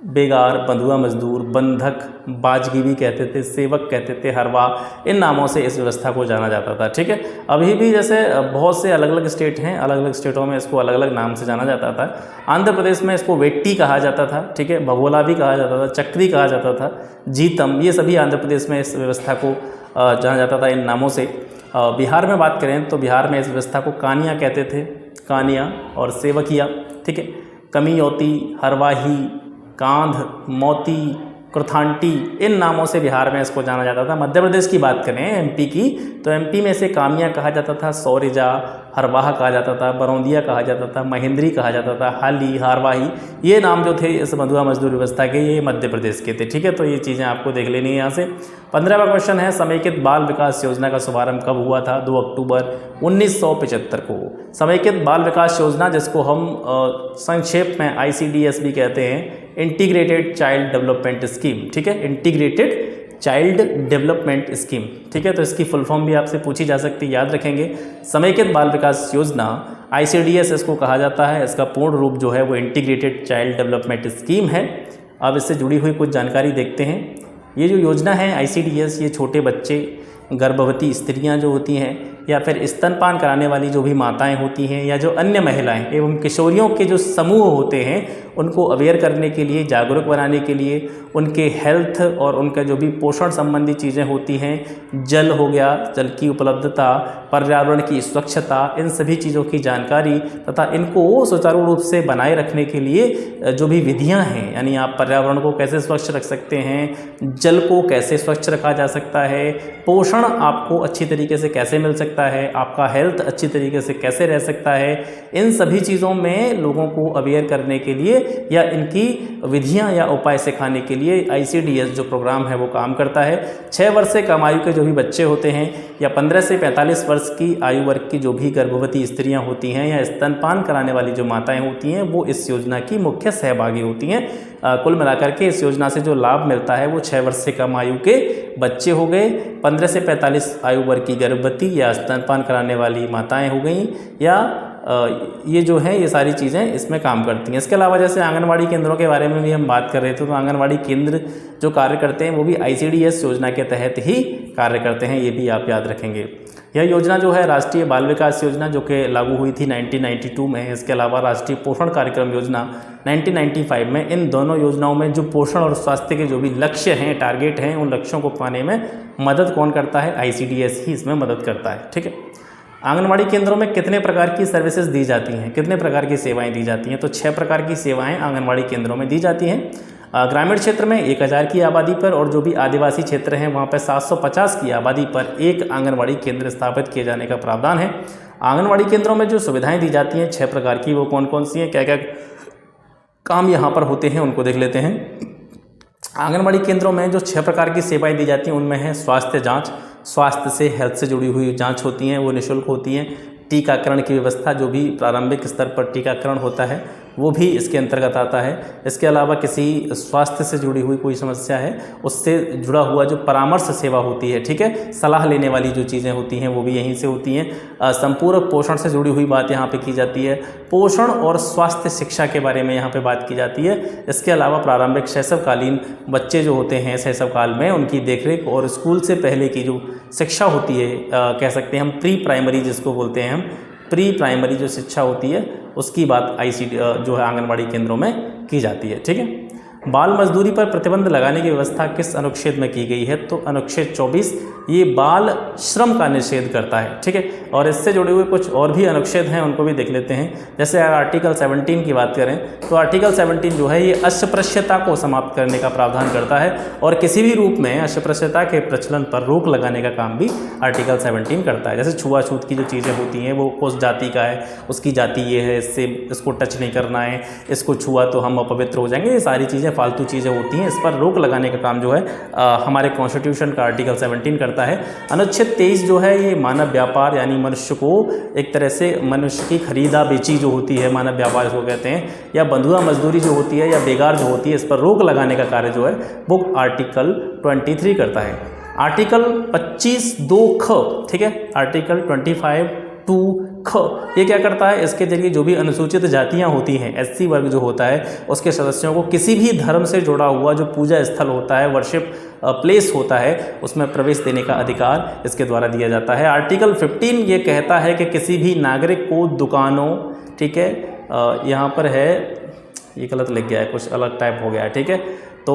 बेगार, बंधुआ मजदूर, बंधक, बाजगी कहते थे, सेवक कहते थे, हरवा, इन नामों से इस व्यवस्था को जाना जाता था, ठीक है। अभी भी जैसे बहुत से अलग अलग स्टेट हैं, अलग अलग स्टेटों में इसको अलग अलग नाम से जाना जाता था। आंध्र प्रदेश में इसको वेट्टी कहा जाता था, ठीक है, भगोला भी कहा जाता था, चक्री कहा जाता था, जीतम, ये सभी आंध्र प्रदेश में इस व्यवस्था को जाना जाता था इन नामों से। बिहार में बात करें तो बिहार में इस व्यवस्था को कानिया कहते थे, कानिया और सेवकिया, ठीक है, कमियौती, हरवाही, कांध, मोती, कृथांटी, इन नामों से बिहार में इसको जाना जाता था। मध्य प्रदेश की बात करें, एमपी की, तो एमपी में से कामिया कहा जाता था, सौरिजा, हरवाह कहा जाता था, बरौंदिया कहा जाता था, महेंद्री कहा जाता था, हाली, हारवाही, ये नाम जो थे इस बंधुआ मजदूर व्यवस्था के, ये मध्य प्रदेश के थे, ठीक है। तो ये चीज़ें आपको देख लेनी है यहाँ से। 15वां क्वेश्चन है, समेकित बाल विकास योजना का शुभारंभ कब हुआ था। 2 अक्टूबर 1975 को। समेकित बाल विकास योजना, जिसको हम संक्षेप में ICDS भी कहते हैं, इंटीग्रेटेड चाइल्ड डेवलपमेंट स्कीम, ठीक है, इंटीग्रेटेड चाइल्ड डेवलपमेंट स्कीम, ठीक है। तो इसकी फुल फॉर्म भी आपसे पूछी जा सकती है, याद रखेंगे। समेकित बाल विकास योजना ICDS इसको कहा जाता है, इसका पूर्ण रूप जो है वो इंटीग्रेटेड चाइल्ड डेवलपमेंट स्कीम है। अब इससे जुड़ी हुई कुछ जानकारी देखते हैं। ये जो योजना है ICDS, ये छोटे बच्चे, गर्भवती स्त्रियां जो होती हैं या फिर स्तनपान कराने वाली जो भी माताएं होती हैं या जो अन्य महिलाएं एवं किशोरियों के जो समूह होते हैं उनको अवेयर करने के लिए, जागरूक बनाने के लिए, उनके हेल्थ और उनका जो भी पोषण संबंधी चीज़ें होती हैं, जल हो गया, जल की उपलब्धता, पर्यावरण की स्वच्छता, इन सभी चीज़ों की जानकारी तथा इनको सुचारू रूप से बनाए रखने के लिए जो भी विधियां हैं, यानी आप पर्यावरण को कैसे स्वच्छ रख सकते हैं, जल को कैसे स्वच्छ रखा जा सकता है, पोषण पोषण आपको अच्छी तरीके से कैसे मिल सकता है, आपका हेल्थ अच्छी तरीके से कैसे रह सकता है, इन सभी चीज़ों में लोगों को अवेयर करने के लिए या इनकी विधियां या उपाय सिखाने के लिए ICDS जो प्रोग्राम है वो काम करता है। 6 वर्ष से कम आयु के जो भी बच्चे होते हैं या 15 से 45 वर्ष की आयु वर्ग की जो भी गर्भवती स्त्रियां होती हैं या स्तनपान कराने वाली जो माताएं होती हैं वो इस योजना की मुख्य सहभागी होती हैं। कुल मिलाकर के इस योजना से जो लाभ मिलता है वो 6 वर्ष से कम आयु के बच्चे हो गए, 15 से 45 आयु वर्ग की गर्भवती या स्तनपान कराने वाली माताएं हो गई, या ये जो है ये सारी चीज़ें इसमें काम करती हैं। इसके अलावा जैसे आंगनवाड़ी केंद्रों के बारे में भी हम बात कर रहे थे, तो आंगनवाड़ी केंद्र जो कार्य करते हैं वो भी ICDS योजना के तहत ही कार्य करते हैं, ये भी आप याद रखेंगे। यह योजना जो है राष्ट्रीय बाल विकास योजना जो कि लागू हुई थी 1992 में, इसके अलावा राष्ट्रीय पोषण कार्यक्रम योजना 1995 में, इन दोनों योजनाओं में जो पोषण और स्वास्थ्य के जो भी लक्ष्य हैं, टारगेट हैं, उन लक्ष्यों को पाने में मदद कौन करता है? ICDS ही इसमें मदद करता है। ठीक है, आंगनवाड़ी केंद्रों में कितने प्रकार की सर्विसेज दी जाती हैं, कितने प्रकार की सेवाएं दी जाती हैं? तो 6 प्रकार की सेवाएं आंगनवाड़ी केंद्रों में दी जाती हैं। ग्रामीण क्षेत्र में 1000 की आबादी पर और जो भी आदिवासी क्षेत्र हैं वहाँ पर 750 की आबादी पर एक आंगनवाड़ी केंद्र स्थापित किए जाने का प्रावधान है। आंगनवाड़ी केंद्रों में जो सुविधाएं दी जाती हैं 6 प्रकार की, वो कौन कौन सी हैं, क्या क्या काम यहाँ पर होते हैं, उनको देख लेते हैं। आंगनवाड़ी केंद्रों में जो 6 प्रकार की सेवाएं दी जाती हैं उनमें है स्वास्थ्य जाँच, स्वास्थ्य से हेल्थ से जुड़ी हुई जाँच होती हैं, वो निःशुल्क होती हैं। टीकाकरण की व्यवस्था, जो भी प्रारंभिक स्तर पर टीकाकरण होता है वो भी इसके अंतर्गत आता है। इसके अलावा किसी स्वास्थ्य से जुड़ी हुई कोई समस्या है उससे जुड़ा हुआ जो परामर्श सेवा होती है, ठीक है, सलाह लेने वाली जो चीज़ें होती हैं वो भी यहीं से होती हैं। संपूर्ण पोषण से जुड़ी हुई बात यहाँ पे की जाती है। पोषण और स्वास्थ्य शिक्षा के बारे में यहाँ पे बात की जाती है। इसके अलावा प्रारंभिक शैशवकालीन बच्चे जो होते हैं शैशव काल में, उनकी देखरेख और स्कूल से पहले की जो शिक्षा होती है, कह सकते हैं हम प्री प्राइमरी जिसको बोलते हैं हम, प्री प्राइमरी जो शिक्षा होती है उसकी बात जो है आंगनवाड़ी केंद्रों में की जाती है। ठीक है, बाल मजदूरी पर प्रतिबंध लगाने की व्यवस्था किस अनुच्छेद में की गई है? तो अनुच्छेद 24 ये बाल श्रम का निषेध करता है। ठीक है, और इससे जुड़े हुए कुछ और भी अनुच्छेद हैं, उनको भी देख लेते हैं। जैसे अगर आर्टिकल 17 की बात करें तो आर्टिकल 17 जो है ये अस्पृश्यता को समाप्त करने का प्रावधान करता है और किसी भी रूप में अस्पृश्यता के प्रचलन पर रोक लगाने का काम भी आर्टिकल 17 करता है। जैसे छुआछूत की जो चीज़ें होती हैं वो उस जाति का है, उसकी जाति ये है, इसको टच नहीं करना है, इसको छुआ तो हम अपवित्र हो जाएंगे, ये सारी चीज़ें फालतू चीज़ें होती हैं, इस पर रोक लगाने का काम जो है हमारे कॉन्स्टिट्यूशन का आर्टिकल 17 करता है। अनुच्छेद 23 जो है ये मानव व्यापार यानी मनुष्य को एक तरह से मनुष्य की खरीदा बेची जो होती है, मानव व्यापार इसको कहते हैं, या बंधुआ मजदूरी जो होती है या बेगार जो होती है, इस पर रोक लगाने का कार्य जो है वो आर्टिकल 23 करता है। आर्टिकल 25(2)ख, ठीक है, आर्टिकल 25(2)ख ये क्या करता है? इसके जरिए जो भी अनुसूचित जातियां होती हैं, SC वर्ग जो होता है, उसके सदस्यों को किसी भी धर्म से जुड़ा हुआ जो पूजा स्थल होता है, वर्शिप प्लेस होता है, उसमें प्रवेश देने का अधिकार इसके द्वारा दिया जाता है। आर्टिकल 15 ये कहता है कि किसी भी नागरिक को दुकानों, ठीक है, यहाँ पर है, ये गलत लिख गया है, कुछ अलग टाइप हो गया है, ठीक है, तो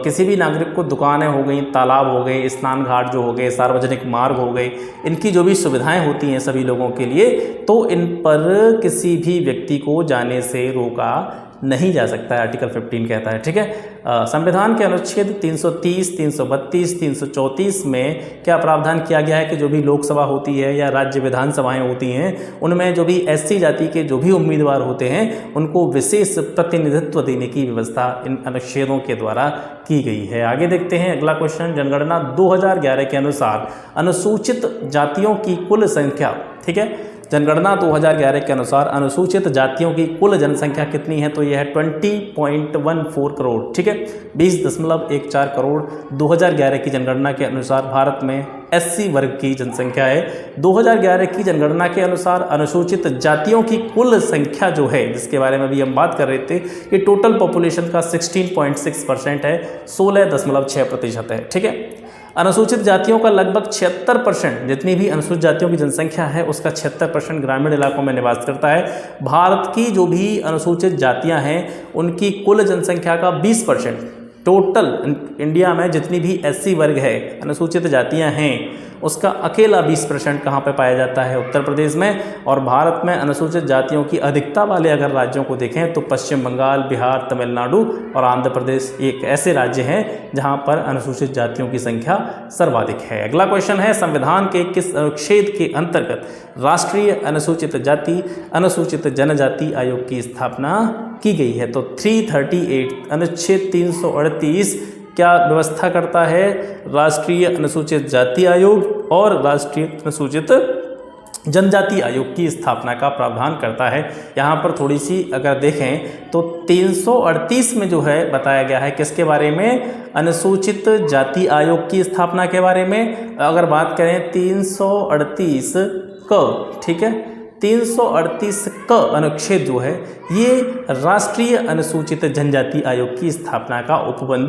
किसी भी नागरिक को दुकानें हो गई, तालाब हो गए, स्नान घाट जो हो गए, सार्वजनिक मार्ग हो गए, इनकी जो भी सुविधाएं होती हैं सभी लोगों के लिए, तो इन पर किसी भी व्यक्ति को जाने से रोका नहीं जा सकता है, आर्टिकल 15 कहता है। ठीक है, संविधान के अनुच्छेद 330, 332, 334 में क्या प्रावधान किया गया है कि जो भी लोकसभा होती है या राज्य विधानसभाएं होती हैं उनमें जो भी SC जाति के जो भी उम्मीदवार होते हैं उनको विशेष प्रतिनिधित्व देने की व्यवस्था इन अनुच्छेदों के द्वारा की गई है। आगे देखते हैं अगला क्वेश्चन। जनगणना 2011 के अनुसार अनुसूचित जातियों की कुल संख्या, ठीक है, जनगणना 2011 के अनुसार अनुसूचित जातियों की कुल जनसंख्या कितनी है? तो यह है 20.14 करोड़, ठीक है, 20.14 करोड़ 2011 की जनगणना के अनुसार भारत में SC वर्ग की जनसंख्या है। 2011 की जनगणना के अनुसार अनुसूचित जातियों की कुल संख्या जो है, जिसके बारे में भी हम बात कर रहे थे, कि टोटल पॉपुलेशन का 16.6% है, 16.6% है। ठीक है, अनुसूचित जातियों का लगभग 76%, जितनी भी अनुसूचित जातियों की जनसंख्या है उसका 76% ग्रामीण इलाकों में निवास करता है। भारत की जो भी अनुसूचित जातियां हैं उनकी कुल जनसंख्या का 20%, टोटल इंडिया में जितनी भी एससी वर्ग है, अनुसूचित जातियां हैं, उसका अकेला 20% कहाँ पे पाया जाता है? उत्तर प्रदेश में। और भारत में अनुसूचित जातियों की अधिकता वाले अगर राज्यों को देखें तो पश्चिम बंगाल, बिहार, तमिलनाडु और आंध्र प्रदेश एक ऐसे राज्य हैं जहाँ पर अनुसूचित जातियों की संख्या सर्वाधिक है। अगला क्वेश्चन है, संविधान के किस अनुच्छेद के अंतर्गत राष्ट्रीय अनुसूचित जाति अनुसूचित जनजाति आयोग की स्थापना की गई है? तो 338 अनुच्छेद 338 क्या व्यवस्था करता है? राष्ट्रीय अनुसूचित जाति आयोग और राष्ट्रीय अनुसूचित जनजाति आयोग की स्थापना का प्रावधान करता है। यहाँ पर थोड़ी सी अगर देखें तो 338 में जो है बताया गया है किसके बारे में? अनुसूचित जाति आयोग की स्थापना के बारे में। अगर बात करें 338 क, ठीक है, 338 क अनुच्छेद जो है ये राष्ट्रीय अनुसूचित जनजाति आयोग की स्थापना का उपबंध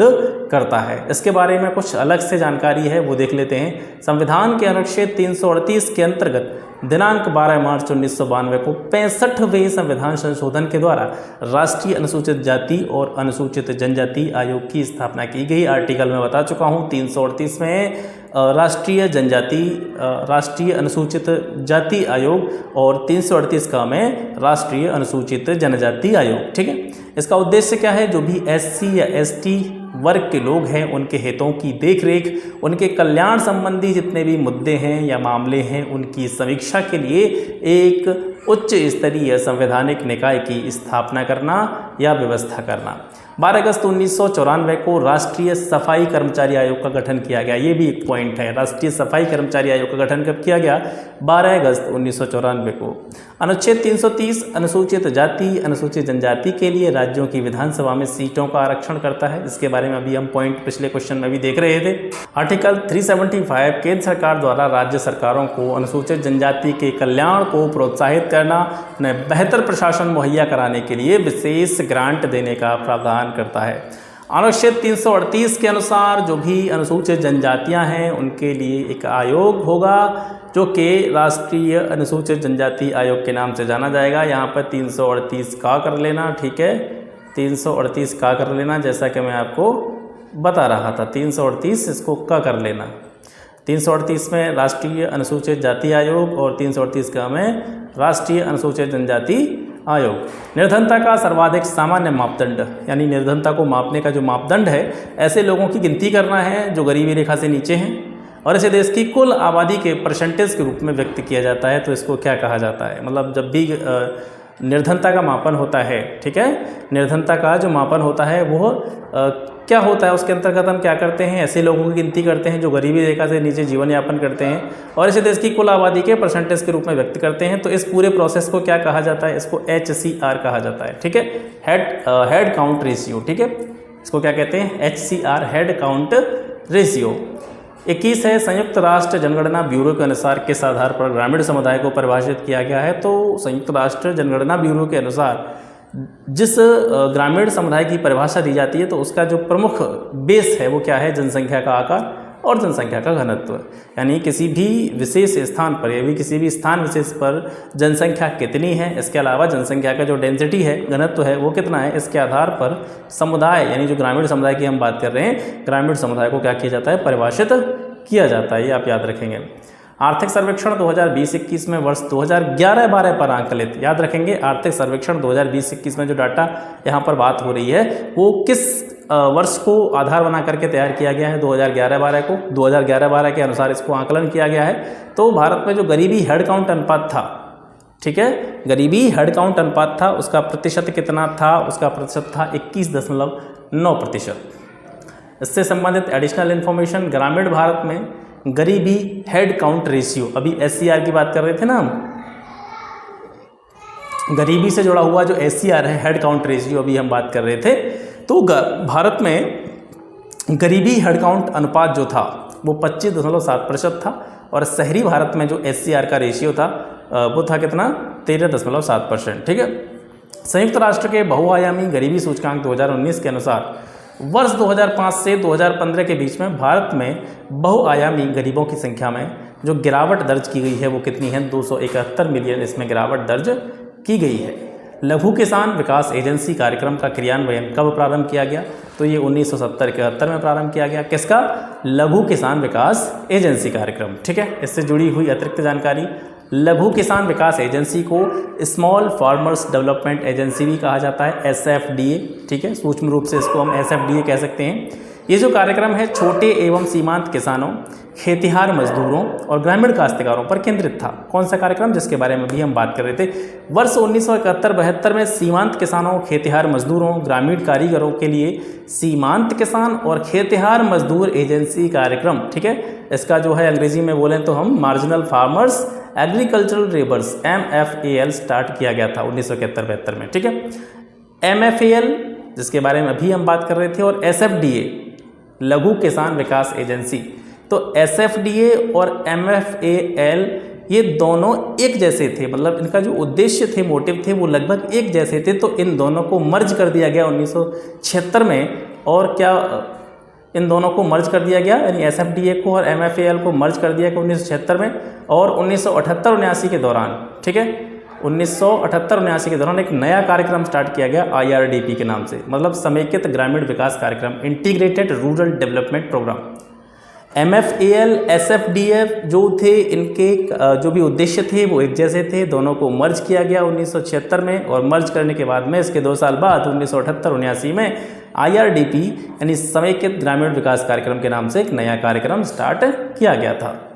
करता है। इसके बारे में कुछ अलग से जानकारी है, वो देख लेते हैं। संविधान के अनुच्छेद 338 के अंतर्गत दिनांक 12 मार्च 1992 को 65वें संविधान संशोधन के द्वारा राष्ट्रीय अनुसूचित जाति और अनुसूचित जनजाति आयोग की स्थापना की गई। आर्टिकल में बता चुका हूँ, 338 में राष्ट्रीय अनुसूचित जाति आयोग और 338 का में राष्ट्रीय अनुसूचित जनजाति आयोग। ठीक है, इसका उद्देश्य क्या है? जो भी एससी या एसटी वर्ग के लोग हैं उनके हितों की देखरेख, उनके कल्याण संबंधी जितने भी मुद्दे हैं या मामले हैं उनकी समीक्षा के लिए एक उच्च स्तरीय संवैधानिक निकाय की स्थापना करना या व्यवस्था करना। 12 अगस्त 1994 को राष्ट्रीय सफाई कर्मचारी आयोग का गठन किया गया। ये भी एक पॉइंट है, राष्ट्रीय सफाई कर्मचारी आयोग का गठन कब किया गया? 12 अगस्त 1994 को। अनुच्छेद 330 अनुसूचित जाति अनुसूचित जनजाति के लिए राज्यों की विधानसभा में सीटों का आरक्षण करता है। इसके बारे में अभी हम पॉइंट पिछले क्वेश्चन में भी देख रहे थे। आर्टिकल 375 केंद्र सरकार द्वारा राज्य सरकारों को अनुसूचित जनजाति के कल्याण को प्रोत्साहित करना, उन्हें बेहतर प्रशासन मुहैया कराने के लिए विशेष ग्रांट देने का प्रावधान करता है। अनुच्छेद 338 के अनुसार जो भी अनुसूचित जनजातियां हैं उनके लिए एक आयोग होगा जो कि राष्ट्रीय अनुसूचित जनजाति आयोग के नाम से जाना जाएगा। यहाँ पर 338 का कर लेना, ठीक है, 338 का कर लेना, जैसा कि मैं आपको बता रहा था, 338 इसको का कर लेना। 338 में राष्ट्रीय अनुसूचित जाति आयोग और 338 का में राष्ट्रीय अनुसूचित जनजाति आयोग। निर्धनता का सर्वाधिक सामान्य मापदंड, यानी निर्धनता को मापने का जो मापदंड है, ऐसे लोगों की गिनती करना है जो गरीबी रेखा से नीचे हैं और इसे देश की कुल आबादी के परसेंटेज के रूप में व्यक्त किया जाता है। तो इसको क्या कहा जाता है? मतलब जब भी निर्धनता का मापन होता है, ठीक है, निर्धनता का जो मापन होता है वो क्या होता है, उसके अंतर्गत हम क्या करते हैं? ऐसे लोगों की गिनती करते हैं जो गरीबी रेखा से नीचे जीवन यापन करते हैं और इसे देश की कुल आबादी के परसेंटेज के रूप में व्यक्त करते हैं। तो इस पूरे प्रोसेस को क्या कहा जाता है? इसको HCR कहा जाता है, ठीक है, हेड काउंट रेशियो। ठीक है, इसको क्या कहते हैं? HCR, head count ratio. 21 है, संयुक्त राष्ट्र जनगणना ब्यूरो के अनुसार किस आधार पर ग्रामीण समुदाय को परिभाषित किया गया है? तो संयुक्त राष्ट्र जनगणना ब्यूरो के अनुसार जिस ग्रामीण समुदाय की परिभाषा दी जाती है तो उसका जो प्रमुख बेस है वो क्या है? जनसंख्या का आकार और जनसंख्या का घनत्व। यानी किसी भी विशेष स्थान पर या भी किसी भी स्थान विशेष पर जनसंख्या कितनी है, इसके अलावा जनसंख्या का जो डेंसिटी है, घनत्व है, वो कितना है, इसके आधार पर समुदाय, यानी जो ग्रामीण समुदाय की हम बात कर रहे हैं, ग्रामीण समुदाय को क्या किया जाता है? परिभाषित किया जाता है। ये आप याद रखेंगे। आर्थिक सर्वेक्षण 2020-21 में वर्ष 2011-12 पर आंकलित, याद रखेंगे, आर्थिक सर्वेक्षण 2020-21 में जो डाटा यहाँ पर बात हो रही है वो किस वर्ष को आधार बना करके तैयार किया गया है? 2011-12 को। 2011-12 के अनुसार इसको आकलन किया गया है। तो भारत में जो गरीबी हेड काउंट अनुपात था, ठीक है, गरीबी हेड काउंट अनुपात था, उसका प्रतिशत कितना था? उसका प्रतिशत था 21.9%। इससे संबंधित एडिशनल इन्फॉर्मेशन, ग्रामीण भारत में गरीबी हेड काउंट रेशियो, अभी SCR की बात कर रहे थे ना हम, गरीबी से जुड़ा हुआ जो SCR है, हेड काउंट रेशियो, अभी हम बात कर रहे थे। तो भारत में गरीबी हेड काउंट अनुपात जो था वो 25.7% था और शहरी भारत में जो SCR का रेशियो था वो था कितना? 13.7%। ठीक है, संयुक्त राष्ट्र के बहुआयामी गरीबी सूचकांक 2019 के अनुसार वर्ष 2005 से 2015 के बीच में भारत में बहुआयामी गरीबों की संख्या में जो गिरावट दर्ज की गई है वो कितनी है? 271 मिलियन इसमें गिरावट दर्ज की गई है। लघु किसान विकास एजेंसी कार्यक्रम का क्रियान्वयन कब प्रारंभ किया गया? तो तो ये 1970-71 में प्रारंभ किया गया। किसका? लघु किसान विकास एजेंसी कार्यक्रम। ठीक है, इससे जुड़ी हुई अतिरिक्त जानकारी, लघु किसान विकास एजेंसी को स्मॉल फार्मर्स डेवलपमेंट एजेंसी भी कहा जाता है, SFDA। ठीक है, सूक्ष्म रूप से इसको हम SFDA कह सकते हैं। ये जो कार्यक्रम है छोटे एवं सीमांत किसानों, खेतिहार मजदूरों और ग्रामीण काश्तकारों पर केंद्रित था। कौन सा कार्यक्रम? जिसके बारे में भी हम बात कर रहे थे। वर्ष 1971-72 में सीमांत किसानों, खेतिहार मजदूरों, ग्रामीण कारीगरों के लिए सीमांत किसान और खेतिहार मजदूर एजेंसी कार्यक्रम, ठीक है, इसका जो है अंग्रेजी में बोलें तो हम marginal farmers agricultural labours MFAL start किया गया था 1971-72 में। ठीक है, MFAL जिसके बारे में अभी हम बात कर रहे थे, और SFDA लघु किसान विकास एजेंसी। तो SFDA और MFAL ये दोनों एक जैसे थे, मतलब इनका जो उद्देश्य थे, मोटिव थे, वो लगभग एक जैसे थे। तो इन दोनों को मर्ज कर दिया गया 1976 में। और क्या इन दोनों को मर्ज कर दिया गया, यानी SFDA को और MFAL को मर्ज कर दिया गया 1976 में। और 1978-79 के दौरान, ठीक है, 1978-79 के दौरान एक नया कार्यक्रम स्टार्ट किया गया IRDP के नाम से, मतलब समेकित ग्रामीण विकास कार्यक्रम, integrated rural development programme. MFAL SFDA जो थे, इनके जो भी उद्देश्य थे वो एक जैसे थे। दोनों को मर्ज किया गया 1976 में, और मर्ज करने के बाद में इसके 2 साल बाद 1978-79 में IRDP यानी समेकित ग्रामीण विकास कार्यक्रम के नाम से एक नया कार्यक्रम स्टार्ट किया गया था।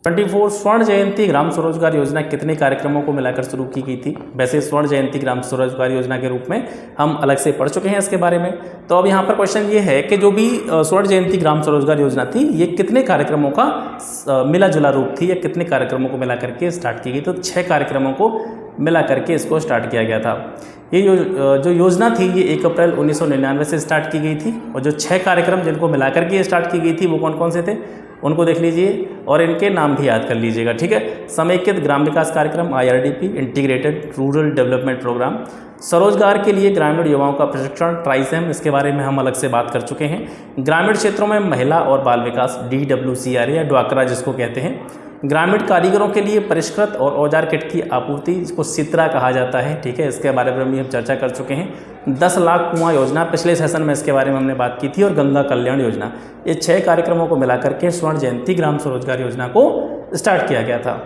24 स्वर्ण जयंती ग्राम स्वरोजगार योजना कितने कार्यक्रमों को मिलाकर शुरू की गई थी? वैसे स्वर्ण जयंती ग्राम स्वरोजगार योजना के रूप में हम अलग से पढ़ चुके हैं इसके बारे में। तो अब यहाँ पर क्वेश्चन ये है कि जो भी स्वर्ण जयंती ग्राम स्वरोजगार योजना थी, ये कितने कार्यक्रमों का मिला जुला रूप थी, या कितने कार्यक्रमों को मिला करके स्टार्ट की गई? तो 6 कार्यक्रमों को मिला करके इसको स्टार्ट किया गया था। ये जो योजना थी ये 1 अप्रैल 1999 से स्टार्ट की गई थी। और जो 6 कार्यक्रम जिनको मिला करके स्टार्ट की गई थी वो कौन कौन से थे, उनको देख लीजिए और इनके नाम भी याद कर लीजिएगा। ठीक है, समेकित ग्राम विकास कार्यक्रम IRDP, integrated rural development programme, स्वरोजगार के लिए ग्रामीण युवाओं का प्रशिक्षण ट्राइसेम, इसके बारे में हम अलग से बात कर चुके हैं। ग्रामीण क्षेत्रों में महिला और बाल विकास DWCRA या ड्वाकरा जिसको कहते हैं। ग्रामीण कारीगरों के लिए परिष्कृत और औजार किट की आपूर्ति, जिसको सित्रा कहा जाता है। ठीक है, इसके बारे में भी हम चर्चा कर चुके हैं। 10 लाख कुआं योजना, पिछले सेशन में इसके बारे में हमने बात की थी। और गंगा कल्याण योजना, ये 6 कार्यक्रमों को मिलाकर के स्वर्ण जयंती ग्राम स्वरोजगार योजना को स्टार्ट किया गया था।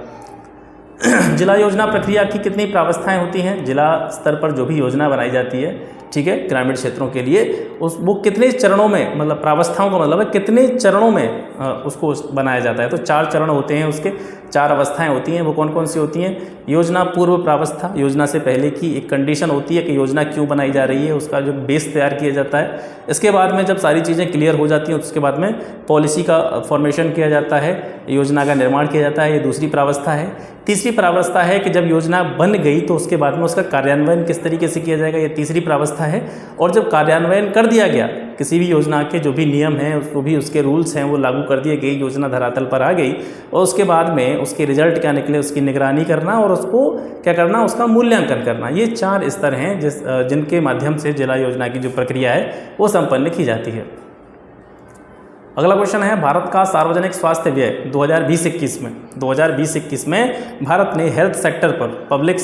जिला योजना प्रक्रिया की कितनी प्रावस्थाएं होती हैं? जिला स्तर पर जो भी योजना बनाई जाती है, ठीक है, ग्रामीण क्षेत्रों के लिए, वो कितने चरणों में, मतलब प्रावस्थाओं का मतलब है कितने चरणों में उसको बनाया जाता है। तो 4 चरण होते हैं उसके, 4 अवस्थाएं होती हैं। वो कौन कौन सी होती हैं? योजना पूर्व प्रावस्था, योजना से पहले की एक कंडीशन होती है कि योजना क्यों बनाई जा रही है, उसका जो बेस तैयार किया जाता है। इसके बाद में जब सारी चीज़ें क्लियर हो जाती हैं उसके बाद में पॉलिसी का फॉर्मेशन किया जाता है, योजना का निर्माण किया जाता है। ये दूसरी प्रावस्था है। तीसरी प्रावस्था है कि जब योजना बन गई तो उसके बाद में उसका कार्यान्वयन किस तरीके से किया जाएगा, ये तीसरी प्रावस्था है। और जब कार्यान्वयन कर दिया गया, किसी भी योजना के जो भी नियम हैं, उसको भी उसके रूल्स हैं वो लागू कर दिए गए, योजना धरातल पर आ गई, और उसके बाद में उसके रिजल्ट क्या निकले उसकी निगरानी करना और उसको क्या करना, उसका मूल्यांकन करना। ये 4 स्तर हैं जिनके माध्यम से जिला योजना की जो प्रक्रिया है वो संपन्न की जाती है। अगला क्वेश्चन है, भारत का सार्वजनिक स्वास्थ्य व्यय 2020-21 में भारत ने हेल्थ सेक्टर पर, पब्लिक